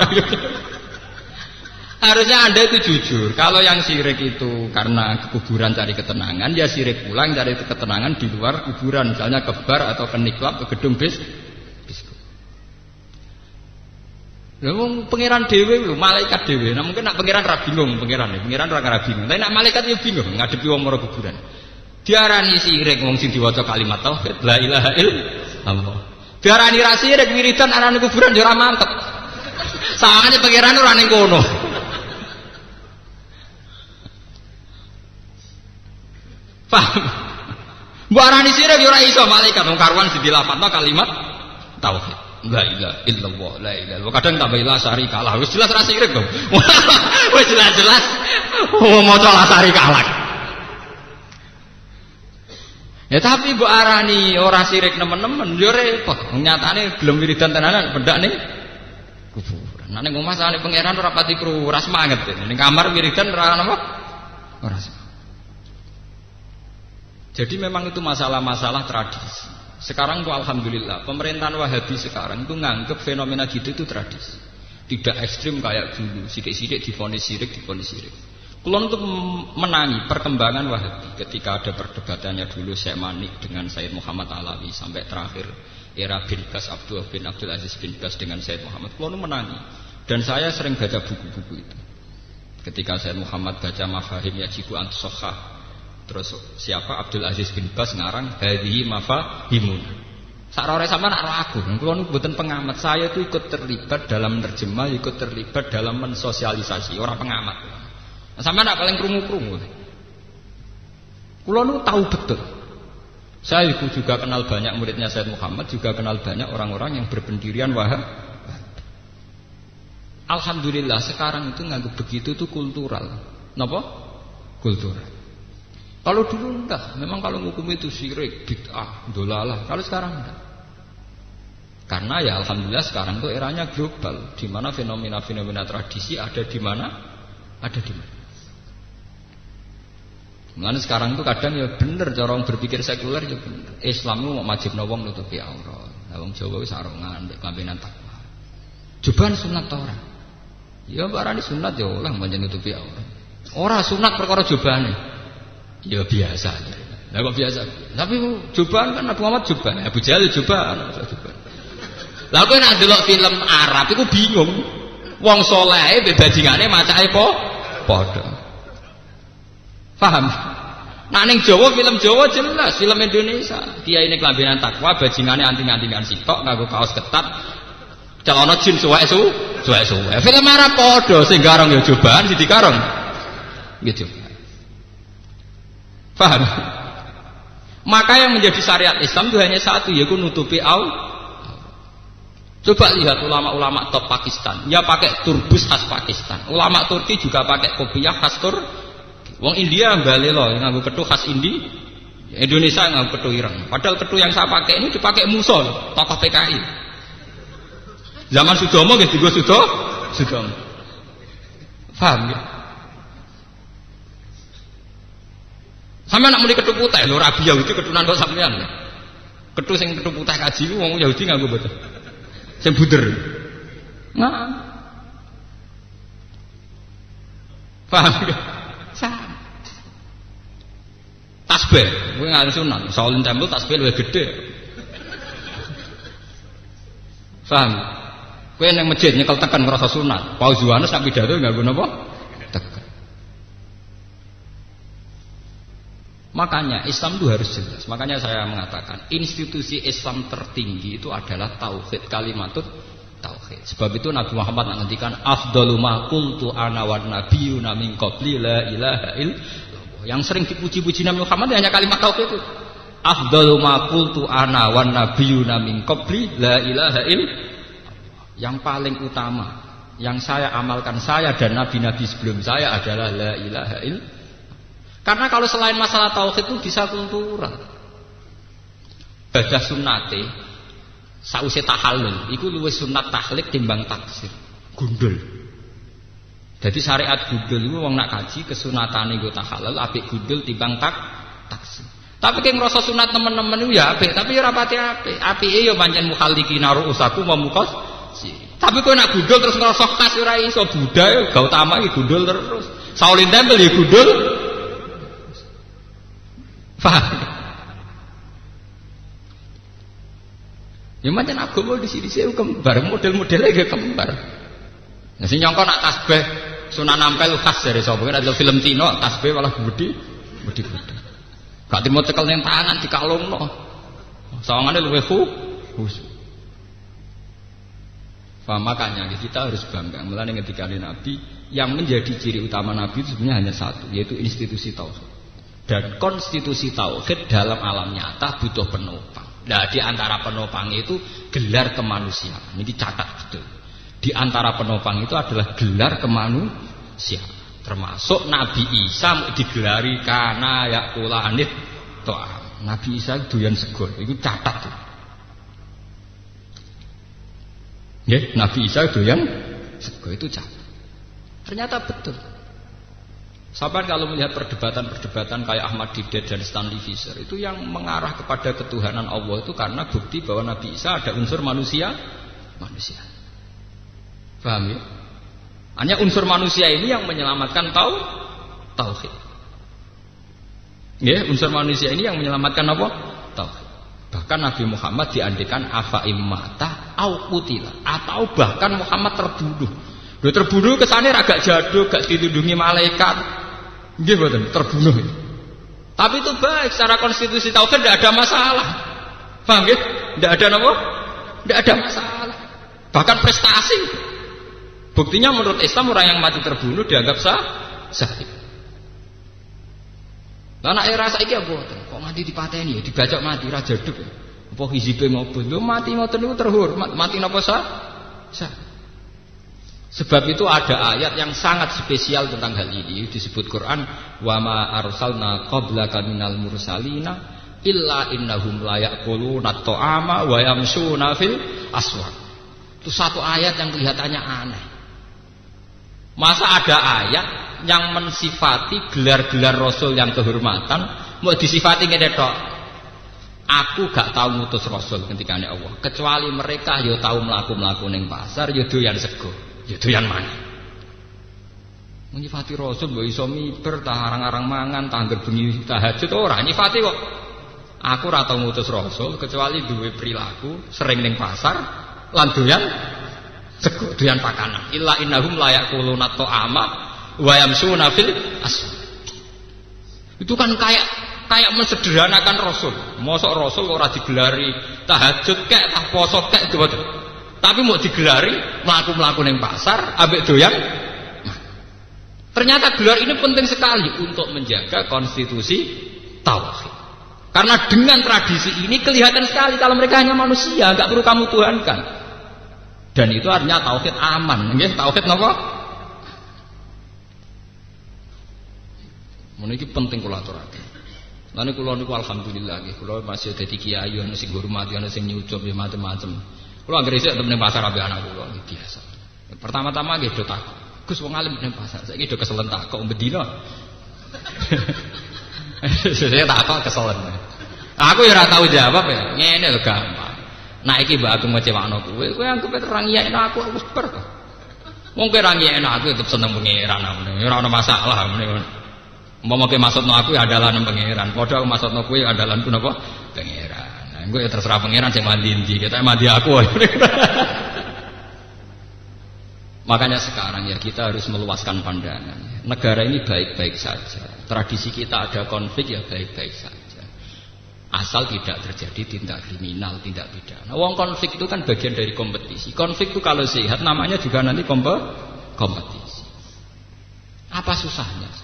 Harusnya Anda itu jujur. Kalau yang sirik itu karena ke kuburan cari ketenangan, ya sirik pulang cari ketenangan di luar kuburan, misalnya ke bar atau ke niklab, ke gedung bioskop. Lha wong pangeran dhewe lho, malaikat dhewe. Nah mungkin nak pangeran ra bingung, pangeran ora bingung. Tapi nak malaikat ya bingung ngadepi wong maro kuburan. Diarani sirik wong sing diwaca kalimat tauhid la ilaha illallah. Diarani ra sirik wiridan arane kuburan ya ora mantep. Sangane pangeran ora ning kono. Paham? Mbok arani sirik ya ora iso malaikat wong karuan sing dilafadzno kalimat tauhid. La ilaha illallah, la ilaha. Kadang tambah la syarika lah. Wis jelas ra sirik to. Wis jelas-jelas maca la syarika lah. Ya tapi mbok arani ora sirik nemen-nemen yo repot. Nyatane gelem wiridan tenanan pendak ning kuburan. Nek ning omah sane pangeran ora pati kru, ora semangat. Ning kamar wiridan ora napa? Ora semangat. Jadi memang itu masalah-masalah tradisi. Sekarang tuh alhamdulillah pemerintahan Wahabi sekarang itu nganggep fenomena gitu itu tradisi. Tidak ekstrim kayak dulu, sidik-sidik divonis sirik, divonis sirik. Kulon untuk menangi perkembangan Wahabi ketika ada perdebatannya dulu Syekh Manik dengan Sayyid Muhammad Alawi sampai terakhir era bin Bas Abdul Aziz bin Bas dengan Sayyid Muhammad. Kulon menangi dan saya sering baca buku-buku itu. Ketika Sayyid Muhammad baca Mafahim Yajibu Antusokhah Terus siapa Abdul Aziz bin Bas ngarang hadhihi mafahimun. Sarore sama nak aku, kula niku mboten pengamat. Saya itu ikut terlibat dalam menerjemah, ikut terlibat dalam mensosialisasi, orang pengamat. Nah, sama nak paling krungu-krungu. Kula niku tahu betul. Saya juga kenal banyak muridnya Sayyid Muhammad, juga kenal banyak orang-orang yang berpendirian Wahhab. Alhamdulillah sekarang itu nganggep begitu itu kultural. Napa? Kultural. Kalau dulu enggak, memang kalau hukum itu syirik, bid'ah, dolalah. Kalau sekarang enggak. Karena ya alhamdulillah sekarang itu eranya global, di mana fenomena-fenomena tradisi ada di mana? Ada di mana? Mulane sekarang itu kadang ya bener cara orang berpikir sekuler ya bener. Islam itu mau wajibno wong nutupi aurat. Lah wong Jawa wis sarongan mek kambenan takwa. Jobaan sunat ta ora? Ya barani sunat ya oleh pancen nutupi aurat. Ora sunat perkara jobane. Ya biasa. Lah kok biasa? Tapi jobaan kan Nabi Muhammad jobaan, Abu Jahal jobaan. Lah kowe nek ndelok film Arab iku bingung. Wong saleh mbek bajingane macake padha. Paham? Nah ning Jawa film Jawa jelas, film Indonesia. Kiyaine kelambenan takwa, bajingane anting-antingan sitok nganggo kaos ketat. Celana jin suwek-suwek. Film Arab padha sing garong ya cobaan sing dikarong. Gitu. Paham? Maka yang menjadi syariat Islam itu hanya satu, yaitu nutupi Coba lihat ulama-ulama top Pakistan, ya pakai turbus khas Pakistan. Ulama Turki juga pakai kopiah khas Wong India balik loh, nganggo ketu khas Indi. Indonesia nganggo ketu ireng. Padahal ketu yang saya pakai ini dipakai Musa, tokoh PKI. Zaman Sudomo nggih dienggo Sudomo. Paham ya? Sampe nak muni ketu putih lho Rabi Yahudi ketunan kok sampean. Ketu sing ketu putih kaji ku wong Yahudi nganggo boten. Sing buder. Nah. Paham ya? Tasbih, kowe ngarep sunat. Shaolin Temple tasbih luwih gedhe. Paham? Kowe ning masjid nyekel tekan ngrasa sunat. Paus Yohanes sak pidato nganggo napa? Tekan. Makanya Islam itu harus jelas. Makanya saya mengatakan institusi Islam tertinggi itu adalah tauhid, kalimatut tauhid. Sebab itu Nabi Muhammad ngendikan afdalu ma qultu ana wan nabiyyuna min qabli la ilaha illallah. Yang sering dipuji-puji Nabi Muhammad hanya kalimat tauhid itu. Afdalu ma qultu ana wan nabiyyuna min qabli la ilaha illallah. Yang paling utama yang saya amalkan saya dan nabi-nabi sebelum saya adalah la ilaha illallah. Karena kalau selain masalah tauhid itu bisa kultural. Badah sunnate sause tahallul iku luwih sunat tahlil timbang taksir. Gundul. Jadi syariat gundul iku wong nak kaji kesunatane nggo tahallul apik gundul timbang taksir. Tapi ki ngrasa sunat temen-temen iku ya apik, tapi ya ora pati apik. Apike ya pancen mukhalliqina ru'usaku memukas. Tapi kowe nak gundul terus ngrasa khas ora iso budaya ga utama iki gundul terus. Shaolin Temple ya gundul. Paham? Ya macam agama di sini saya kembar, model-modelnya gak kembar. Nah, sing nyongko nak tasbih Sunan Ampel khas dari sapa? Ada film Tino tasbih malah gede. Gak timo cekel ning tangan dikalungno. Sawangane luwih khusyuk. Makanya kita harus bangga. Mulane ketika Nabi yang menjadi ciri utama Nabi itu sebenarnya hanya satu, yaitu institusi tauhid. Dan konstitusi tauhid dalam alam nyata butuh penopang. Nah, di antara penopang itu gelar kemanusiaan. Ini dicatat betul. Di antara penopang itu adalah gelar kemanusiaan. Termasuk Nabi Isa digelari kana yakula anit to'am. Nabi Isa doyan sego. Itu catat tuh. Ya, Nabi Isa doyan sego itu catat. Ternyata betul. Sahabat kalau melihat perdebatan-perdebatan kayak Ahmad Didat dan Stanley Fisher itu yang mengarah kepada ketuhanan Allah itu karena bukti bahwa Nabi Isa ada unsur manusia. Paham ya? Hanya unsur manusia ini yang menyelamatkan tauhid. Ya, unsur manusia ini yang menyelamatkan apa? Tauhid. Bahkan Nabi Muhammad diandikan afaim mata au qutila atau bahkan Muhammad terbunuh. Dia terbunuh kesane agak jadul, gak ditundungi malaikat. Nggih mboten terbunuh. Tapi itu baik secara konstitusi tauhid, tidak ada masalah. Paham ya? Tidak ada apa? Tidak ada masalah. Bahkan prestasi. Buktinya menurut Islam orang yang mati terbunuh dianggap syahid. Lah nek rasa iki apa? Kok mati dipateni ya, dibacok mati ra jeduk. Apa hizibe ngopo? Lho mati ngoten niku terhormat. Mati napa sah? Sebab itu ada ayat yang sangat spesial tentang hal ini, disebut Quran, wa ma arsalna qablaka minal mursalina illa innahum la yaquluna ta'ama wa yamshuna fil aswaq. Itu satu ayat yang kelihatannya aneh. Masa ada ayat yang mensifati gelar-gelar rasul yang kehormatan mau disifati ngene tok. Aku gak tahu ngutus rasul ketikane Allah, kecuali mereka yo tahu mlaku-mlaku ning pasar, yo doyan sego. Ya doyan mangan. Nyifati rasul mbok iso miber ta arang-arang mangan tangger bengi tahajud ora nyifati kok. Aku ora tau ngutus rasul kecuali duwe perilaku sering ning pasar lan doyan sego, doyan pakanan. Illa innahum la yaquluna ta'ama wa yamsuna fil aswaq. Itu kan kayak mensederhanakan rasul. Mosok rasul ora digelari tahajud kek tah poso kek gitu. Tapi mau digelari melaku-melaku yang pasar ambek doyan. Ternyata gelar ini penting sekali untuk menjaga konstitusi tauhid. Karena dengan tradisi ini kelihatan sekali kalau mereka hanya manusia, nggak perlu kamu tuhankan. Dan itu artinya tauhid aman, nggih, tauhid napa? Meniki penting kula aturaken. Lan kula niku alhamdulillah nggih, kula masih dadi kiai ana sing hormati, ana sing nyucup ya macam-macam. Kalau anggere sik temen pasar ambek anak kula biasa. Pertama-tama nggih do takok. Gus wong alim ning pasar, saiki do keselen takok mbedina. Saya takok keselen. Aku ya ora tau jawab ya. Ngene lho gampang. Nah iki mbak aku ngecewakno kowe anggap terang iyekno aku wis ber. Wong kowe ra ngiyekno aku tetep seneng pangeran amene. Ora ana masalah amene. Umpama kowe maksudno aku ya andalan pangeran. Padha aku maksudno kowe andalanku napa? Pangeran. Gue ya terserah pangeran saya mandi inti, kita mandi aku. Makanya sekarang ya kita harus meluaskan pandangan. Negara ini baik-baik saja. Tradisi kita ada konflik ya baik-baik saja. Asal tidak terjadi tindak kriminal, tindak pidana. Wong konflik itu kan bagian dari kompetisi. Konflik itu kalau sehat namanya juga nanti kompetisi. Apa susahnya?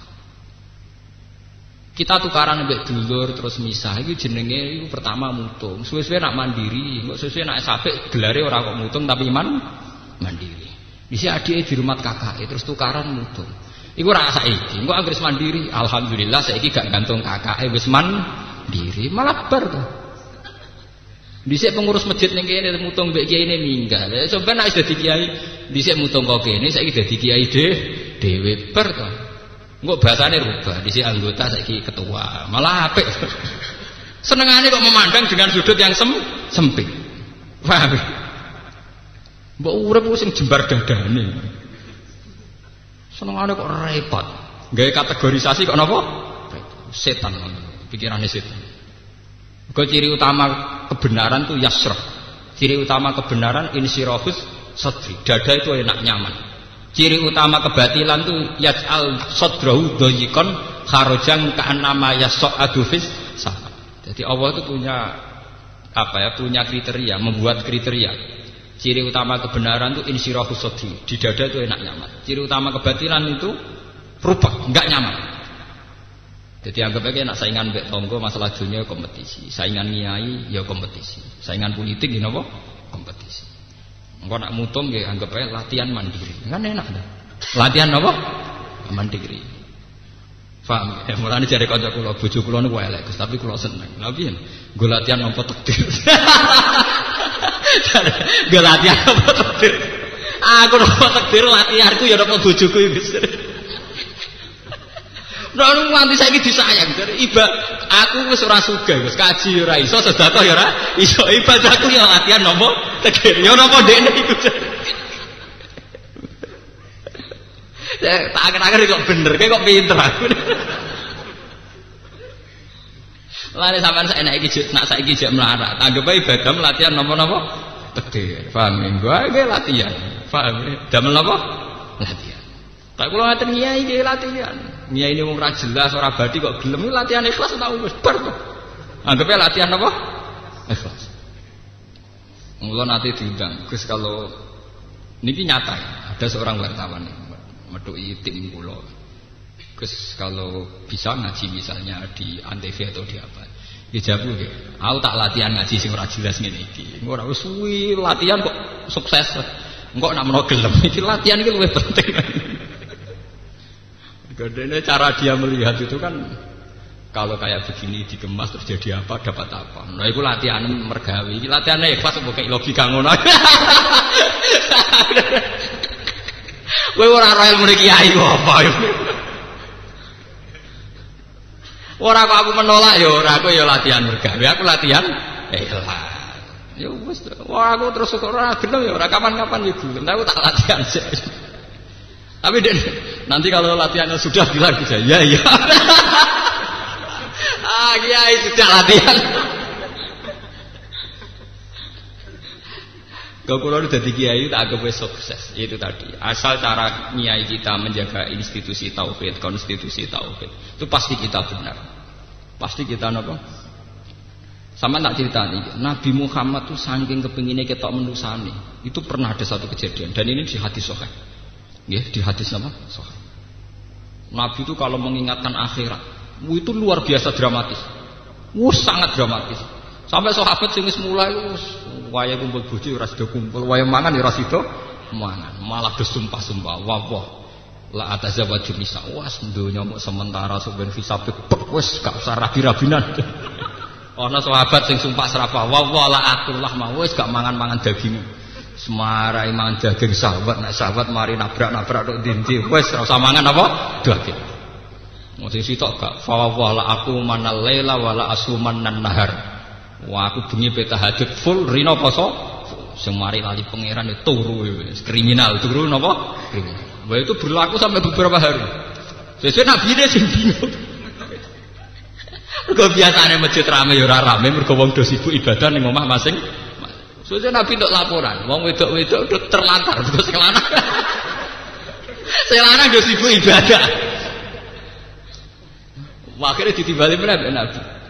Kita tukaran ambek dulur terus misah iki jenenge iku pertama mutung. Suwe-suwe nak mandiri, kok suwe-suwe nak sapik gelare ora kok mutung tapi mandiri. Dise adike di rumah kakake terus tukaran mutung. Iku ora saiki. Engko anggere mandiri, alhamdulillah saiki gak gantung kakake wis mandiri, malah bar to. Dhisik pengurus masjid ning kene mutung mbek kiyaine minggal. Ya sampeyan nek wis dadi kiai, dhisik mutung kok kene saiki dadi kiai dhewe bar to. Enggak bahasane rubah, disi anggota saiki ketua, malah apik. Senengane kok memandang dengan sudut yang sempit. Paham? Mbok urip sing jembar dadane. Senengane kok repot. Gawe kategorisasi kok napa? Setan, pikirane setan. Kok ciri utama kebenaran itu yasrah. Ciri utama kebenaran insirafus sadri. Dada itu enak nyaman. Ciri utama kebatilan itu yaj'al sadrahu dhayiqan kharajan ka'annama yas'adu fis sama. Jadi Allah itu punya punya kriteria, membuat kriteria. Ciri utama kebenaran itu insirahus sadri, di dada itu enak nyaman. Ciri utama kebatilan itu rubah, enggak nyaman. Jadi anggap aja nak saingan mbek tonggo masalah dunia kompetisi, saingan nyai ya kompetisi, saingan politik ya napa? Kompetisi. Engko nak mutung nggih anggap ae latihan mandiri. Kan enak ta. Latihan apa? Mandiri. Paham? Mulane jare kanca kula, bojo kula niku elek, Gus, tapi kula seneng. Lha piye? Nggo latihan nampa takdir. Nggo latihan nampa takdir. Aku nampa takdir latihanku ya nampa bojoku Gus. Nek nganti saiki disayang, aku wis ora sugih, wis kaji ora iso, sedekah ya ora iso, ibadahku ya latihan nampa takdir. Ya napa ndekne iku. Tak akhir-akhir kok bener, kok pinter aku. Lare sampean saiki jek melarat. Anggap ae ibadah latihan napa-napa takdir. Paham nggih latihan. Paham? Damel napa? Latihan. Tak kula ngaten kiai iki latihan. Nyai ini wong ra jelas, ora badi kok gelem latihan ikhlas tak wis bar to. Anggapnya latihan apa? Ikhlas. Mula nanti diundang, Gus kalau niki nyata ya, ada seorang wartawan metuki tim kula. Gus kalau bisa ngaji misalnya di Antv atau di apa. Dijawab nggih. Aku tak latihan ngaji sing ora jelas ngene iki. Engko ora wis suwi latihan kok sukses. Engko nek menawa gelem iki latihan iki luwih penting. Gadene cara dia melihat itu kan kalau kayak begini dikemas terjadi apa dapat apa. Nah itu latihan mergawi. Iki latihane ikhlas kok kayak logika ngono. Kowe ora ora ilmu kiai apa yo. Ora kok aku menolak ya ora, aku ya latihan mergawe, aku latihan ikhlas. Ya wis, wah aku terus kok ora gelem ya ora kapan-kapan ya gelem, aku tak latihan sih. Tapi nanti kalau latihannya sudah bilang bisa, ya ya. Kiai sudah latihan. Kalau udah jadi kiai tak anggap sukses, itu tadi. Asal cara kiai kita menjaga institusi tauhid, konstitusi tauhid, itu pasti kita benar, pasti kita apa? Sama tak cerita nih, Nabi Muhammad tuh saking kepinginnya ketok menusani, itu pernah ada satu kejadian, dan ini di hadis sahih, ya di hadis apa? Sahih. Nabi itu kalau mengingatkan akhirat, itu luar biasa dramatis, sangat dramatis. Sampai sahabat sing wis mulai wis waya kumpul bojo ora sida kumpul, waya mangan ya ora sida mangan, malah bersumpah-sumpah, wah la atazawwaju nisa, was donya mok sementara sampeyan visa bebek wis gak usah rabi-rabinan. Ana sahabat sing sumpah serapah, wah la akullah mau wis gak mangan-mangan daging. Semarai mangan daging sahabat, nek sahabat mari nabrak-nabrak tok ndi wis ora usah mangan apa daging. Mesti sitok gak fa la aku manal laila wala asuman nan nahar. Wah aku bengi peta tahajud full rino poso semari lali pangeran itu turu kriminal turu napa kriminal. Wah itu berlaku sampai beberapa hari. Sesuk nabi dia sing bingung. Mergo biasane masjid rame ya ora rame mergo wong do sibuk ibadah ning omah masing. Sesuk nabi nduk laporan, wong wedok-wedok terlantar terus sing lanang. Sing lanang do sibuk ibadah. Wah akhirnya ditimbali meneh nabi.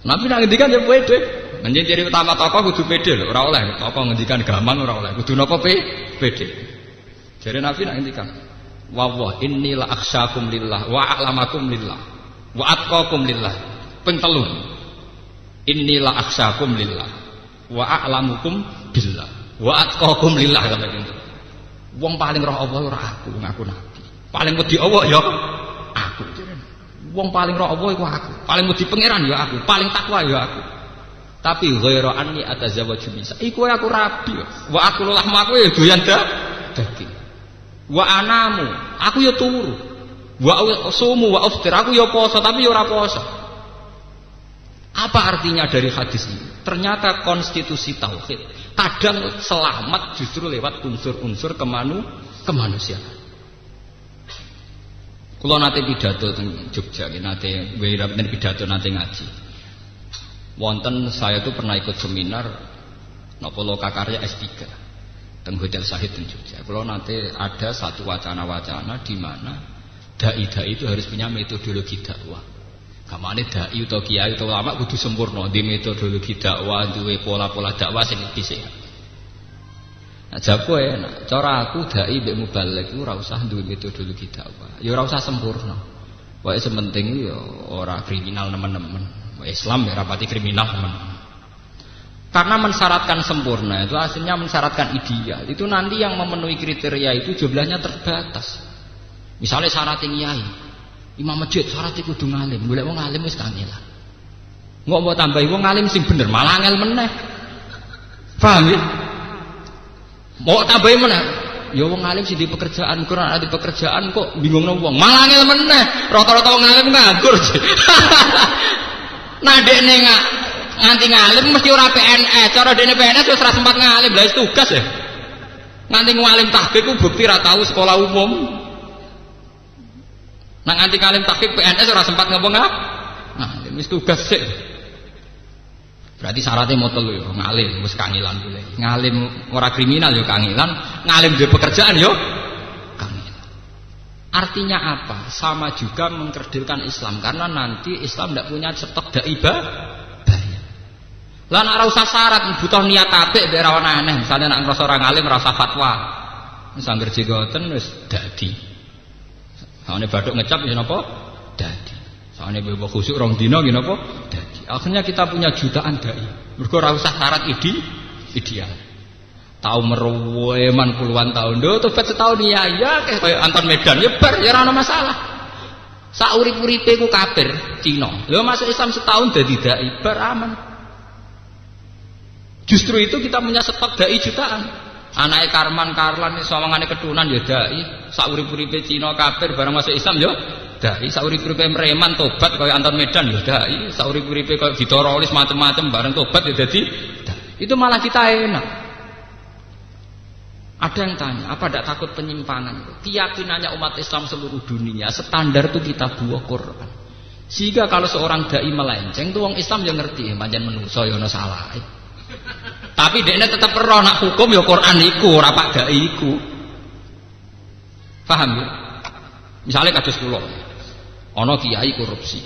Nabi nak ngendikan ya pede. Menjen ciri utama tokoh kudu pede lho, ora oleh tokoh ngendikan gaman ora oleh. Kudu napa pede. Jare Nabi nak ngendikan, "Wa inni la akhsyakum lillah wa a'lamakum lillah wa atqakum lillah." Ping 3. Inni la akhsyakum lillah wa a'lamukum billah wa atqakum lillah kata gitu. Wong paling roh Allah ora aku, ngaku Nabi. Paling wedi Allah ya aku. Wong paling roh Allah iku aku, paling wedi pangeran ya aku, paling takwa ya aku. Tapi ghairu anni atazawwaju nisa. Iku aku rabi. Wa aku lahmaku ya doyan daging. Wa anamu, aku ya turu. Wa sumu wa aftir, aku ya poso tapi ya ora poso. Apa artinya dari hadis ini? Ternyata konstitusi tauhid kadang selamat justru lewat unsur-unsur kemanusiaan. Kalau nanti pidato di Jogja, nanti pidato nanti ngaji. Wonten saya tuh pernah ikut seminar, nopo lokakarya S3, teng Hotel Sahid di Jogja. Kalau nanti ada satu wacana-wacana di mana dai-dai itu harus punya metodologi dakwah. Kamane dai atau kiai atau ulama kudu sempurna di metodologi dakwah, duwe pola-pola dakwah sing dhisik. Nah, jago enak. Cara aku dai mbek mubaligh iku ora usah duwe metodologi dakwah. Ya ora usah sempurna. Wae sementing ya ora kriminal nemen-nemen. Islam ya rapati kriminal teman-teman. Karena mensyaratkan sempurna itu aslinya mensyaratkan ideal. Itu nanti yang memenuhi kriteria itu jumlahnya terbatas. Misalnya syaratnya kiai, imam masjid syaratnya kudu ngalim. Golek wong ngalim wis kangelan. Engko mau tambahi wong ngalim sing bener malah angel meneh. Paham ya? Mau tambahin mana? Ya wong ngalim sih di pekerjaan, kurang ada di pekerjaan kok bingung wong. Malah ngel meneh. Rata-rata wong ngalim nganggur. Nah dekne nganti ngalim mesti ora PNS. Cara dekne PNS wis ora sempat ngalim, lha tugas ya. Nganti ngalim tahqiq ku bukti ora tahu sekolah umum. Nah nganti ngalim tahqiq PNS ora sempat ngapa nah wis tugas sik. Berarti syaratnya mau telu ya, ngalim, wis kangilan boleh. Ngalim ora kriminal ya kangilan, ngalim dia pekerjaan ya kangilan. Artinya apa? Sama juga mengkerdilkan Islam karena nanti Islam tidak punya stok dai bayar. Lah nek ora usah syarat butuh niat apik mbek ora aneh. Misale nek ngrasa ora ngalim ora usah fatwa. Wis anggere jigoten wis dadi. Sawane bathuk ngecap ya napa? Dadi. Sawane bebo khusuk rong dina nggih napa? Dadi. Akhirnya kita punya jutaan dai. Mergo ora usah syarat ideal. Tahu meruweman puluhan tahun do tobat setahun ya kayak Anton Medan ya bar ya ora ana masalah. Sak urip-uripe ku kafir Cina. Lho masuk Islam setahun dadi dai bar aman. Justru itu kita punya stok dai jutaan. Anake Karman Karlan sawangane keturunan ya dai. Sak urip-uripe Cina kafir bareng masuk Islam ya dai. Sak urip-uripe Preman tobat kaya Anton Medan ya dai. Sak urip-uripe kaya Vitorolis macam-macam bareng tobat ya dadi dai. Itu malah kita enak. Ada yang tanya, apa tidak takut penyimpangan? Keyakinannya umat Islam seluruh dunia standar itu kita buah Quran. Sehingga kalau seorang dai melenceng, tuh orang Islam yang ngerti, manjan menuso ya ono salah. Tapi dia tetap perlu nak hukum ya Quran iku, rapak dai iku. Paham ya? Misalnya kados kula, ono kiai korupsi,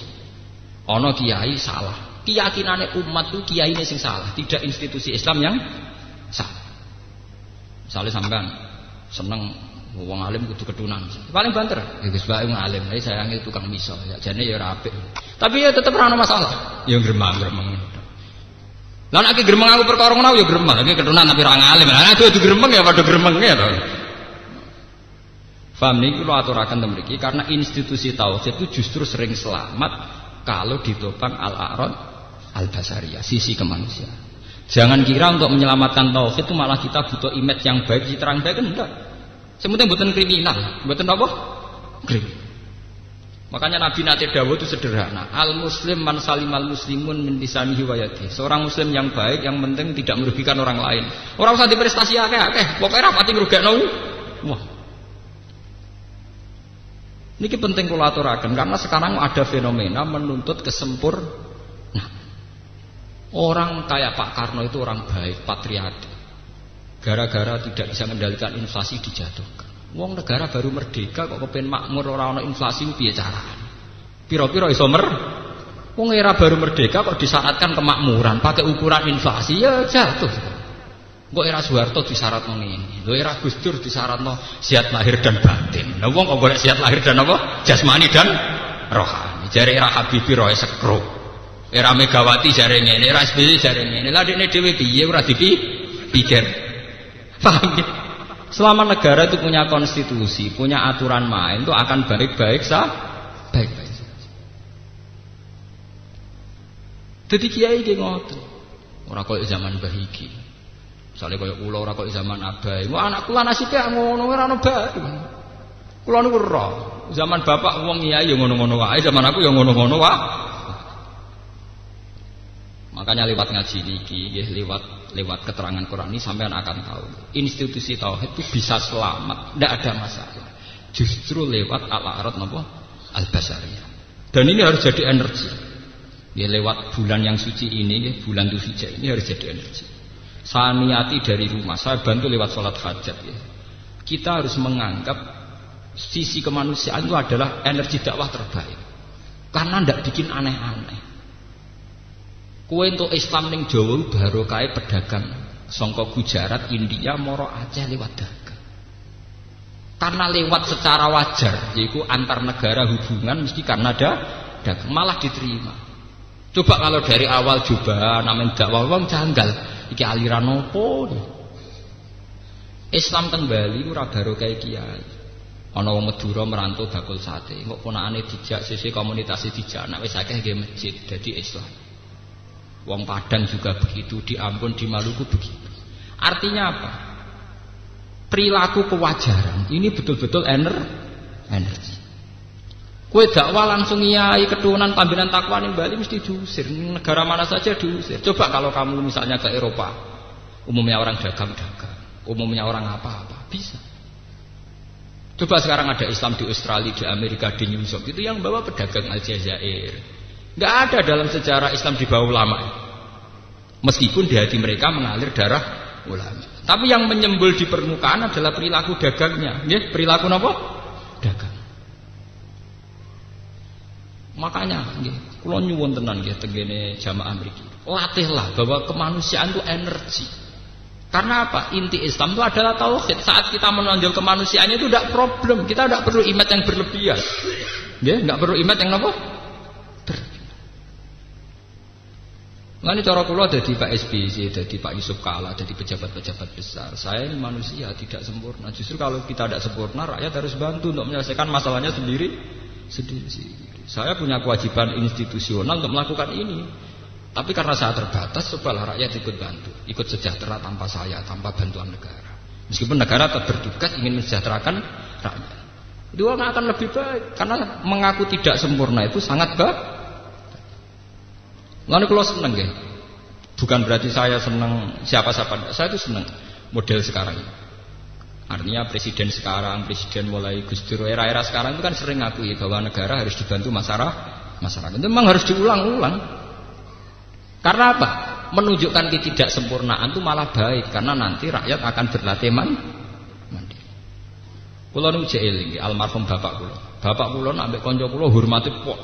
ono kiai salah. Keyakinannya umat itu kiai ini sing salah, tidak institusi Islam yang salah. Misalnya sampean seneng wong alim kudu ketunan. Paling banter, ya Gus bae wong alim, saya sayangi tukang miso, ya jane ya ora apik. Tapi ya tetep ora ana masalah. Ya gremeng-gremeng. Lah nek gremeng aku perkara ngono ya gremeng, iki ketunan tapi ora ngalim. Lah nek gremeng ya padha gremenge to. Paham niki kula aturaken ten mriki karena institusi tauhid itu justru sering selamat kalau ditopang al-a'rad al-basariyah, sisi kemanusiaan. Jangan kira untuk menyelamatkan tauhid itu malah kita butuh image yang baik, citra yang baik, enggak. Semuanya bukan kriminal, bukan apa? Kriminal. Makanya Nabi nate dawuh itu sederhana. Al muslim man salimal muslimun min lisanihi wa yadihi. Seorang muslim yang baik, yang penting tidak merugikan orang lain. Orang usah diprestasi akeh-akeh, pokoknya rapati ngrugekno. Wah. Niki penting kula aturaken karena sekarang ada fenomena menuntut kesempurnaan. Orang kayak Pak Karno itu orang baik, patriatik. Gara-gara tidak bisa mengendalikan inflasi dijatuhkan. Wong negara baru merdeka kok kepen makmur ora ana inflasi piye carane? Pira-pira iso wong era baru merdeka kok disyaratkan kemakmuran pakai ukuran inflasi ya jatuh. Kok era Soeharto disyaratno ngene. Lho era Gus Dur disyaratno sehat lahir dan batin. Lah wong kok golek sehat lahir dan apa? Jasmani dan rohani. Jare era Habibie roe sekro. Era Megawati jare ngene, era SBY jare ngene. Lah dekne dhewe piye ora dipikir. Paham ya? Selama negara itu punya konstitusi, punya aturan main itu akan baik-baik saja. Dadi kiai ki ngoten. Ora koyo zaman Mbah iki. Misale koyo kula ora koyo zaman Abah. Wah anak kula nasibe ngono ora ono bae. Kula niku ora. Zaman bapak wong kiai ya ngono-ngono wae, zaman aku ya ngono-ngono wae. Makanya lewat ngaji niki, lewat keterangan Quran ini sampean akan tahu institusi tauhid itu bisa selamat, tidak ada masalah. Justru lewat al-a'rad al-basariyah. Dan ini harus jadi energi. Ya lewat bulan yang suci ini, bulan Dzulhijjah ini harus jadi energi. Saya niati dari rumah, saya bantu lewat sholat hajat ya. Kita harus menganggap sisi kemanusiaan itu adalah energi dakwah terbaik. Karena tidak bikin aneh-aneh. Kue untuk Islam ning Jawa baru kae pedagang sangka Gujarat, India, moro Aceh lewat dagang. Karena lewat secara wajar, yaitu antar negara hubungan mesti karena ada dagang malah diterima. Coba kalau dari awal coba namanya dakwah wong janggal, iki aliran opo? Islam teng Bali ora baru kae kiai. Ana wong Madura merantau bakul sate, kok ponakane dijak sisi komunitas dijak, nek wis akeh nggih masjid dadi Islam. Wong Padang juga begitu, di Ambon, di Maluku begitu. Artinya apa? Perilaku kewajaran ini betul-betul energi. Kue dakwah langsung iyai keturunan pambinan takwa ning Bali mesti diusir. Negara mana saja diusir. Coba kalau kamu misalnya ke Eropa, umumnya orang dagang-dagang, umumnya orang apa-apa, bisa. Coba sekarang ada Islam di Australia, di Amerika, di New York, itu yang bawa pedagang Aljazair. Nggak ada dalam sejarah Islam di bawah ulama. Meskipun di hati mereka mengalir darah ulama. Tapi yang menyembul di permukaan adalah perilaku dagangnya. Ya, perilaku apa? Dagang. Makanya nggih, kula nyuwun tenan nggih tengene jamaah mriki. Latihlah bahwa kemanusiaan itu energi. Karena apa? Inti Islam itu adalah tauhid. Saat kita menonjol kemanusiaan itu tidak problem. Kita tidak perlu imat yang berlebihan. Nggih, enggak perlu imat yang napa? Ini cara kula dadi Pak SBY, dadi Pak Yusuf Kala, dadi pejabat-pejabat besar. Saya ini manusia tidak sempurna. Justru kalau kita tidak sempurna, rakyat harus bantu untuk menyelesaikan masalahnya sendiri. Saya punya kewajiban institusional untuk melakukan ini. Tapi karena saya terbatas, cobalah rakyat ikut bantu, ikut sejahtera tanpa saya, tanpa bantuan negara. Meskipun negara tetap bertugas ingin mensejahterakan rakyat. Itu akan lebih baik. Karena mengaku tidak sempurna itu sangat baik. Lalu kalau seneng ya, bukan berarti saya seneng siapa-siapa, saya itu seneng model sekarang ini. Artinya presiden sekarang, presiden mulai Gus Dur, era-era sekarang itu kan sering ngakui bahwa negara harus dibantu masyarakat. Itu memang harus diulang-ulang. Karena apa? Menunjukkan ketidaksempurnaan itu malah baik, karena nanti rakyat akan berlatih mandiri. Kula nu jeeling almarhum bapak kula. Bapak kula nak ambek kanca kula hormati pok.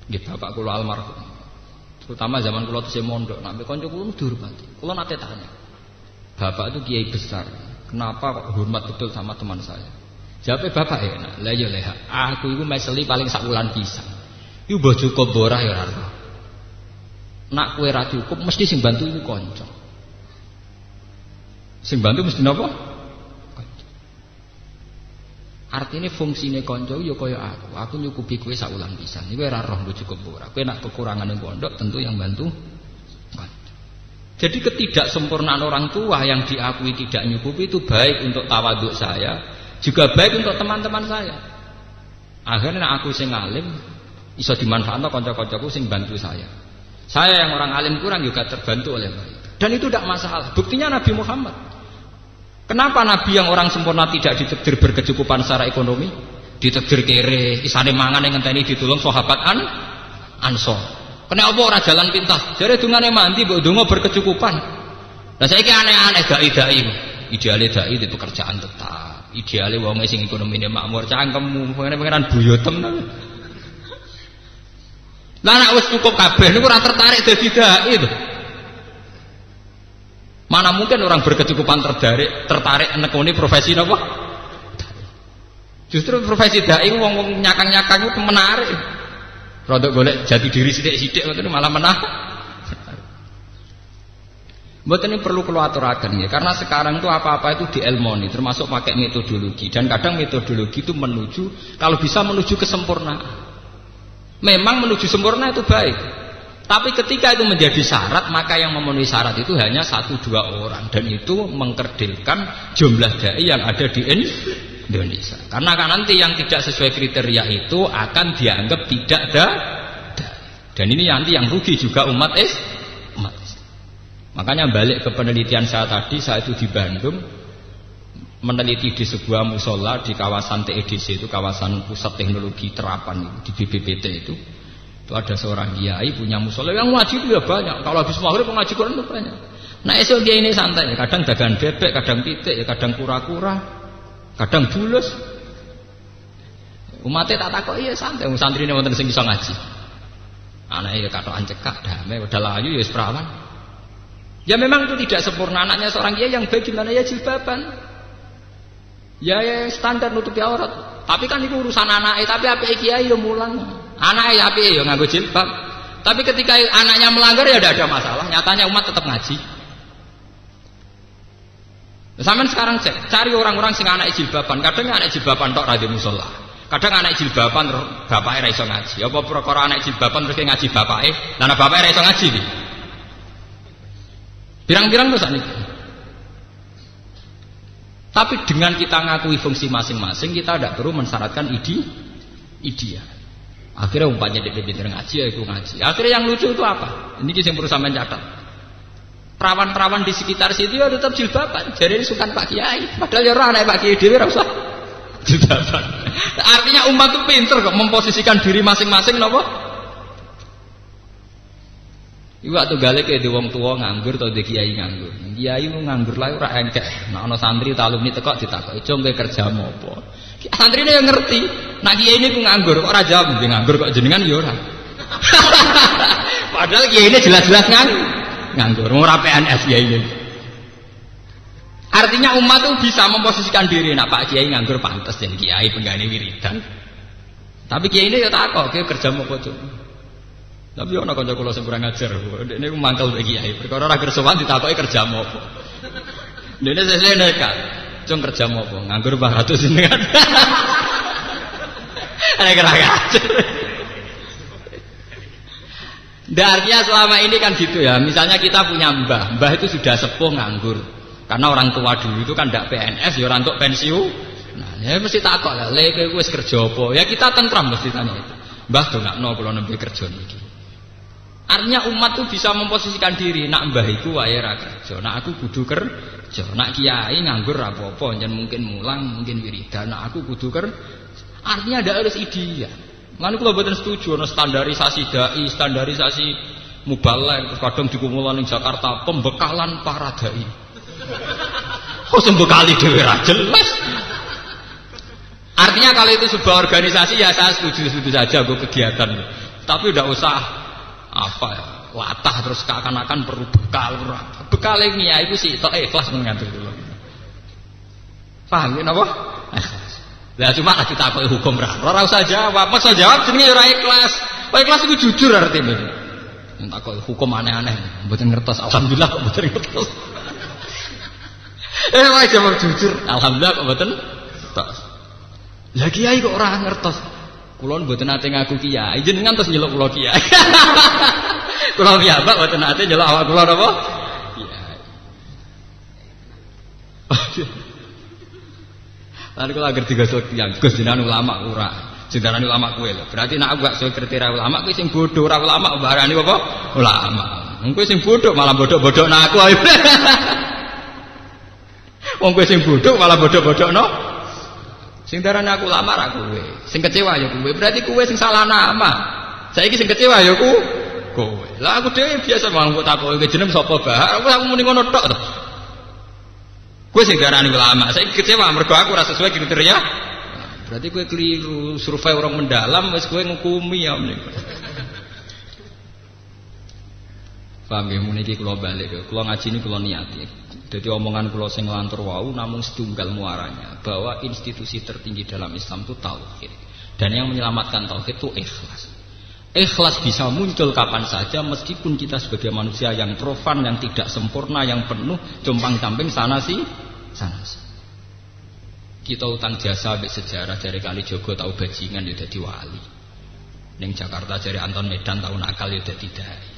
Nggih bapak kula almarhum. Terutama zaman kula tesih mondok, nak ambek kanca kula dihormati. Kula nate tanya. Bapak itu kiai besar. Kenapa kok hormat betul sama teman saya? Jawabnya bapak enak. Lah ya leha. Aku iku meseli paling sak wulan pisan. Iku mbah cukup ora ya ora. Nak kowe ra cukup mesti sing bantu iku kanca. Sing bantu mesti napa? Kanca. Artine fungsine kanca ya kaya aku. Aku nyukupi kowe sak wulan pisan. Iku ora roh mbok cukup ora. Kowe nak kekurangan ning pondok tentu yang bantu kanca. Jadi ketidaksempurnaan orang tua yang diakui tidak nyukupi itu baik untuk tawaduk saya, juga baik untuk teman-teman saya. Akhirnya aku sing alim iso dimanfaatkan kanca-kancaku sing bantu saya. Saya yang orang alim kurang juga terbantu oleh mereka. Dan itu tidak masalah. Buktinya Nabi Muhammad. Kenapa Nabi yang orang sempurna tidak ditakdir berkecukupan secara ekonomi? Ditakdir kere, isane mangan yang ngenteni ditulung sahabat Ansor. Kena apa ora jalan pintas? Jare dungane mandi mbok donga berkecukupan. Lah saiki aneh-aneh dai-dai. Ideale dai di pekerjaan tetap. Ideale wong sing ekonomine makmur, cangkemmu pengen-pengenan buyotem. Lah nek wis cukup kabeh niku ora tertarik dadi dai to. Mana mungkin orang berkecukupan tertarik nekuni profesi napa? Justru profesi dai wong-wong nyakang-nyakang itu menarik. Rodok golek jati diri sithik-sithik ngoten malah menah. Mboten ini perlu kula aturaken ya, karena sekarang itu apa-apa itu dielmoni, termasuk pakai metodologi, dan kadang metodologi itu menuju kalau bisa menuju kesempurnaan. Memang menuju sempurna itu baik. Tapi ketika itu menjadi syarat, maka yang memenuhi syarat itu hanya 1-2 orang, dan itu mengkerdilkan jumlah dai yang ada di Indonesia. Karena kan nanti yang tidak sesuai kriteria itu akan dianggap tidak ada. Dan ini nanti yang rugi juga umat Islam. Makanya balik ke penelitian saya tadi, saya itu di Bandung meneliti di sebuah musola di kawasan TEDC, itu kawasan pusat teknologi terapan di BPPT itu ada seorang kiai punya musola yang ngaji itu ya banyak. Kalau habis maghrib ngaji Quran itu banyak. Nah esok dia ini santai, kadang dagang bebek, kadang pitik, ya kadang kura-kura, kadang bulus. Umatnya tak takut iya santai, santri ini wonten sing bisa ngaji. Anaknya katokan cekak, damai, udah layu ya perawan. Ya memang itu tidak sempurna. Anaknya seorang kiai yang baik gimana ya jilbaban. Ya standar nutupi aurat. Tapi kan itu urusan anaknya. Tapi apike kiai ya mulang. Anaknya apike ya nganggo jilbab. Tapi ketika anaknya melanggar ya tidak ada masalah. Nyatanya umat tetap ngaji. Sampeyan sekarang cek, cari orang-orang sing anake jilbaban. Kadang anak jilbaban tok ra di musala. Kadang anak jilbaban bapake ra iso ngaji. Apa perkara anak jilbaban terus ngaji bapake? Lah nek bapake ra iso ngaji iki. Pirang-pirang tuh saat ini. Tapi dengan kita ngakui fungsi masing-masing, kita tidak perlu mensyaratkan ideal. Akhirnya umpamanya dia pinter ngaji, ya itu ngaji. Akhirnya yang lucu itu apa? Ini yang perlu sampean catat. Perawan-perawan di sekitar situ ya tetap jilbaban. Jadi ini sukan Pak Kiai. Padahal ya orang anak Pak Kiai dia rasa jilbaban. Artinya umat itu pinter kok memposisikan diri masing-masing, nopo. Iku waktu gale ke wong tuwa nganggur atau di kiai nganggur. Kiai mu nganggur lah ora engkek. Nek ana santri alumni teko ditakoki, "Cung kowe kerja apa?" Santrine yang ngerti. Nek kiai ini ku nganggur kok ora jawab, nganggur kok jenengan ya ora. Padahal kiai ini jelas-jelas nganggur. Ora PNS kiai ini. Artinya umat itu bisa memposisikan diri. Nak Pak Kiai nganggur pantas jadi kiai penggani wiridan. Tapi kiai ini ya takok, "Kowe kerja apa, Cung?" Tapi ana kanca kula sing kurang ajar. Dekne ku mangkel mbek kiai. Perkara ora gersowan ditakoki kerja apa. Dekne sesuk nekat. "Cung kerja apa?" "Nganggur 400 jenengan." Ana kurang ajar. Artinya selama ini kan gitu ya. Misalnya kita punya mbah itu sudah sepuh nganggur. Karena orang tua dulu itu kan ndak PNS, ya orang untuk pensiun. Nah, ya mesti takok lah, "Le kowe wis kerja apa?" Ya kita tentram mesti tanya itu. "Mbah dongakno kula nembe kerja niki." Artinya umat tuh bisa memposisikan diri, nak mbah iku wae ra kerja, nak aku kudu kerja, nak kiai nganggur apa-apa, jan mungkin mulang, mungkin wiridan, nak aku kudu kerja. Artinya ada harus ideal. Lan kula mboten setuju ana standarisasi dai, standarisasi mubalek, terus kadang dikumpulan ning Jakarta pembekalan para dai. Kok sembekali dhewe ra jelas. Artinya kalau itu sebuah organisasi ya saya setuju saja gue kegiatan. Tapi tidak usah apa ya, latah terus seakan-akan perlu bekal. Bekal ini ya itu sih tok ikhlas mengatur dulu. Paham ya napa? Ikhlas. Lah cuma lagi takoki hukum ora usah jawab. Masa jawab jenenge ora ikhlas. Kok ikhlas itu jujur artinya. Yen takoki hukum aneh-aneh mboten ngertos. Alhamdulillah kok mboten ngertos. Wae jawab jujur. Alhamdulillah kok mboten ngertos. Lah kiai kok ora ngertos. Kula mboten nate ngaku kiai, jenengan terus nyeluk kula kiai. Kula piyambak mboten nate nyeluk awak kula napa? Kiai. Lan kula agar digosok tiyang, Gus jenengan ulama ora. Jenengan ulama kowe lho. Berarti nek aku gak sesuai kriteria ulama kowe sing bodoh, ora ulama barani apa? Ulama. Kowe sing bodoh malah bodoh-bodohno aku. Wong kowe sing bodoh malah bodoh-bodohno. Sing darane aku lama ra kowe. Sing kecewa ya kowe. Berarti kowe sing salah nama. Saiki sing kecewa ya kowe. Lah aku dhewe biasa mangko takoki jeneng sapa bah. Aku muni ngono tok to. Kowe sing darane ulama. Saiki kecewa mergo aku ora sesuai kriteria. Berarti kowe keliru. Survei orang mendalam wis kowe ngukumi ya mriko. Paham ya muni iki kula balik. Kula ngaji ini kula niati. Jadi omongan kula sing nglantur wau namung setunggal muaranya bahwa institusi tertinggi dalam Islam itu tauhid. Dan yang menyelamatkan tauhid itu ikhlas. Ikhlas bisa muncul kapan saja meskipun kita sebagai manusia yang profan, yang tidak sempurna, yang penuh compang-camping sana sih. Kita utang jasa ambek sejarah dari Kalijogo tahu bajingan ya dadi wali. Ning Jakarta dari Anton Medan tahu nakal ya dadi dai.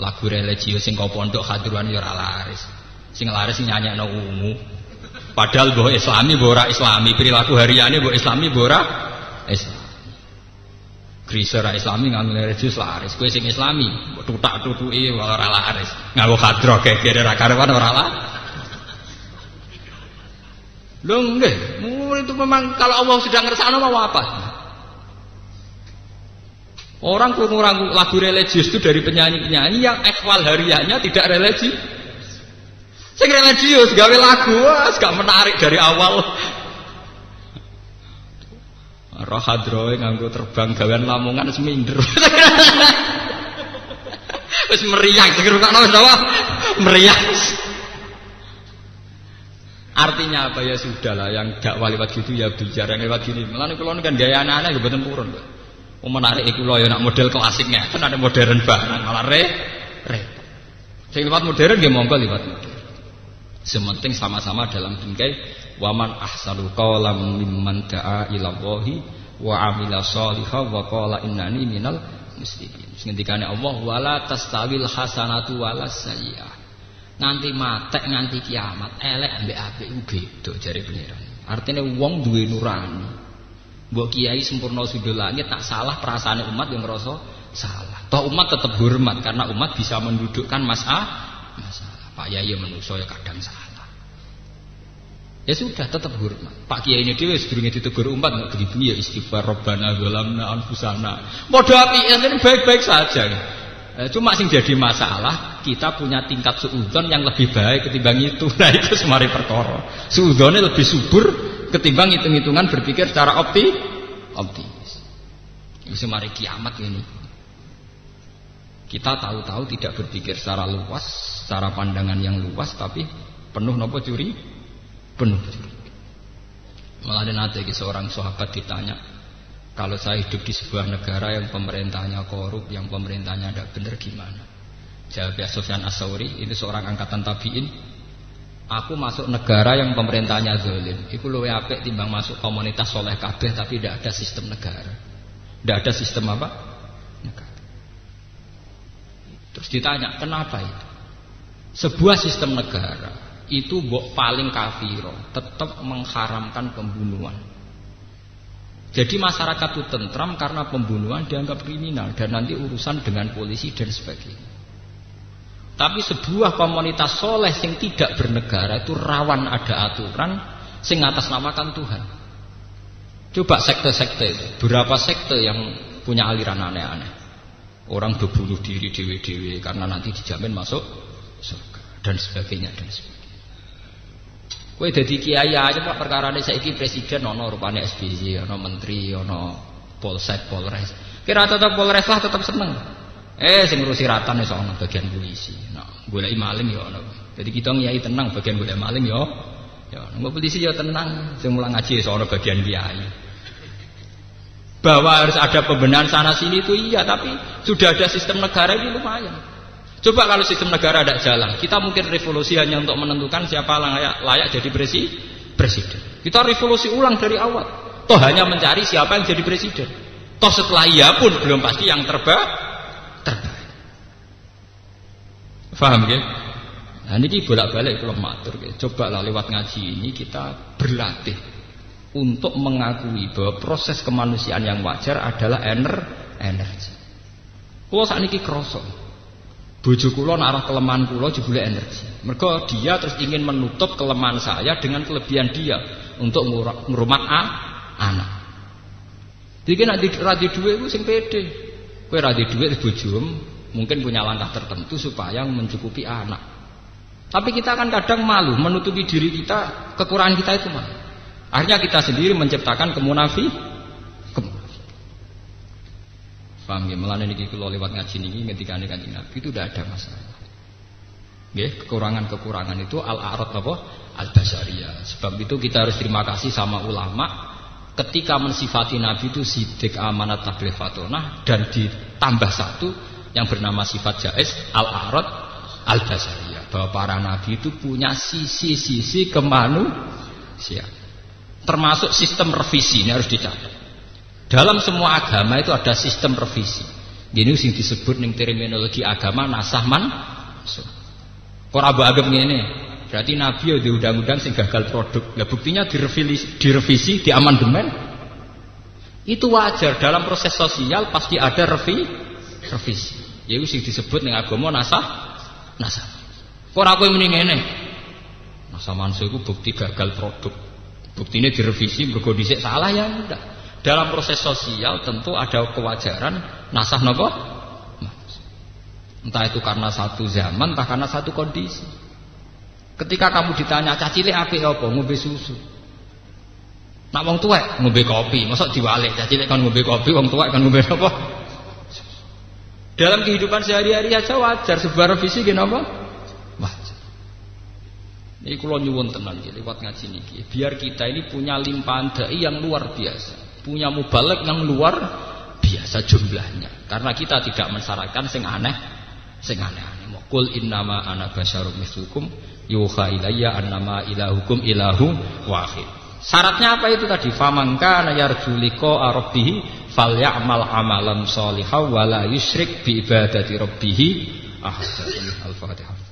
Lagu religius sing kau pondok hadruan ya ora laris. Sing laris sing nyanyekno ungu. Padahal mbok Islami mbok ora Islami, perilaku hariane mbok Islami mbok ora Islami. Grisera Islami nganggo religius laris. Kowe sing Islami mbok tutak-tutuki ora laris. Nganggo hadro gegere ra karewan ora laris. Lho nggih, itu memang kalau Allah sudah ngersakno mau apa? Orang kurang lagu religius itu dari penyanyi-penyanyi yang ikhwal hariannya tidak religi. Sing religius gawe lagu gak menarik dari awal. Roh hadroe nganggo terbang gawean Lamongan wis minder. Wis meriang sing rungokno wis apa? Meriang. Artinya apa ya sudahlah yang dakwah lewat gitu ya bicara yang lewat gini. Mulane kula kan gaya anak-anak ya mboten purun, Pak. Menarik iku lho ya nak model klasiknya, kan ada modern barang malah repot. Sing lewat modern nggih monggo lewat modern. Sementing sama-sama dalam bingkai waman ahsanu qawlan mimman da'a ila Allahi wa amila sholihan wa qala innani minal muslimin. Ngendikane Allah wala tastawil hasanatu walas sayyi'ah. Nganti matek nganti kiamat elek ambek apik ku beda jare pengiran. Artine wong duwe nurani. Mbok kiai sempurna sudul langit tak salah perasaane umat yang ngerasa salah. Toh umat tetap hormat karena umat bisa mendudukkan masalah. Pak Yai manusa ya kadang salah. Ya sudah tetap hormat. Pak Kiai ini dhewe sedurunge ditegur umat nek gribengi ya istighfar Rabbana zalamna anfusana. Padha apike baik-baik saja. Cuma sing jadi masalah kita punya tingkat suudzon yang lebih baik ketimbang itu. Nah itu semari perkara. Suudzonnya lebih subur ketimbang hitung-hitungan berpikir secara optimis. Itu semari kiamat ini. Kita tahu-tahu tidak berpikir secara luas, secara pandangan yang luas, tapi penuh nopo curi, penuh curi. Malah ada nanti seorang sahabat ditanya, kalau saya hidup di sebuah negara yang pemerintahnya korup, yang pemerintahnya tidak benar gimana? Jawabnya Sufyan As-Tsauri, itu seorang angkatan tabi'in. Aku masuk negara yang pemerintahnya zalim. Iku luwih apik timbang masuk komunitas soleh kabeh tapi tidak ada sistem negara. Tidak ada sistem apa? Negara. Terus ditanya, kenapa itu? Sebuah sistem negara itu paling kafiro, tetap mengharamkan pembunuhan. Jadi masyarakat itu tentram karena pembunuhan dianggap kriminal dan nanti urusan dengan polisi dan sebagainya. Tapi sebuah komunitas soleh yang tidak bernegara itu rawan ada aturan sing atasnamakan Tuhan. Coba sekte-sekte itu, berapa sekte yang punya aliran aneh-aneh. Orang berbunuh diri dewe-dewe karena nanti dijamin masuk surga dan sebagainya dan sebagainya. Kowe dadi kiai aja Pak perkarane saiki presiden ana rupane SBY, ana menteri, ana polsek, polres. Kira tetep polres lah tetep seneng. Sing ngurusi ratan wis ana bagian polisi. Nah, goleki maling ya ana. Jadi kita kiai tenang bagian golek maling ya. Ya, nang polisi ya tenang, sing mulang ngaji wis ana bagian kiai. Bahwa harus ada pembenahan sana sini itu iya, tapi sudah ada sistem negara ini lumayan. Coba kalau sistem negara tidak jalan, kita mungkin revolusi hanya untuk menentukan siapa layak jadi presiden. Kita revolusi ulang dari awal. Toh hanya mencari siapa yang jadi presiden. Toh setelah iya pun belum pasti yang terbaik. Paham ya? Nah ini bolak-balik kalau matur. Coba lah lewat ngaji ini kita berlatih untuk mengakui bahwa proses kemanusiaan yang wajar adalah energi. Kulo sakniki krasa. Bojo kula arah kelemahan kula jebule energi. Mergo dia terus ingin menutup kelemahan saya dengan kelebihan dia untuk ngrumat anak. Jadi nek ra di dhuwit ku sing pede. Kowe ra di dhuwit bojomu mungkin punya langkah tertentu supaya mencukupi anak. Tapi kita kan kadang malu menutupi diri kita, kekurangan kita itu malu. Akhirnya kita sendiri menciptakan kemunafikan. Paham ya? Mulane niki kula lewat ngaji niki ngendikane Kanjeng Nabi itu tidak ada masalah. Nggih, kekurangan-kekurangan itu al-a'rad apa? Al-basariyah. Sebab itu kita harus terima kasih sama ulama ketika mensifati Nabi itu sidik, amanat, tabligh, fatonah dan ditambah satu yang bernama sifat jaiz al-a'rad al-basariyah, bahwa para nabi itu punya sisi-sisi kemanusiaan. Termasuk sistem revisi ini harus dicatat. Dalam semua agama itu ada sistem revisi. Ini yang disebut ning terminologi agama nasah mansukh. Ora mbok ngene. Berarti nabi di undang-undang sing gagal produk. Lah buktinya direvisi, diamandemen. Itu wajar dalam proses sosial pasti ada revisi. Yaiku sing disebut ning agama nasah. Ora kowe muni ngene. Nasah mansukh iku bukti gagal produk. Buktinya direvisi mergo dhisik salah ya enggak. Dalam proses sosial tentu ada kewajaran nasah napa? Entah itu karena satu zaman, entah karena satu kondisi. Ketika kamu ditanya cacile apik apa? Ngombe susu. Nak wong tuwek ngombe kopi, mosok diwalik cacile kan ngombe kopi, wong tuwek kan ngombe apa? Dalam kehidupan sehari-hari aja wajar sebuah revisi nggih napa? Wajar. Ini kula nyuwun tenan lewat ngaji niki, biar kita ini punya limpahan dai yang luar biasa, punya mubaligh yang luar biasa jumlahnya. Karena kita tidak mensyaratkan sing aneh-aneh. Qul innama ana basyarum mislukum yuha ilayya annama ilahukum ilahu wahid. Syaratnya apa itu tadi? Faman kana yarju liqa rabbih falyamal amalan sholihan wa la yusyrik bi ibadati rabbih ahad. Al-Fatihah.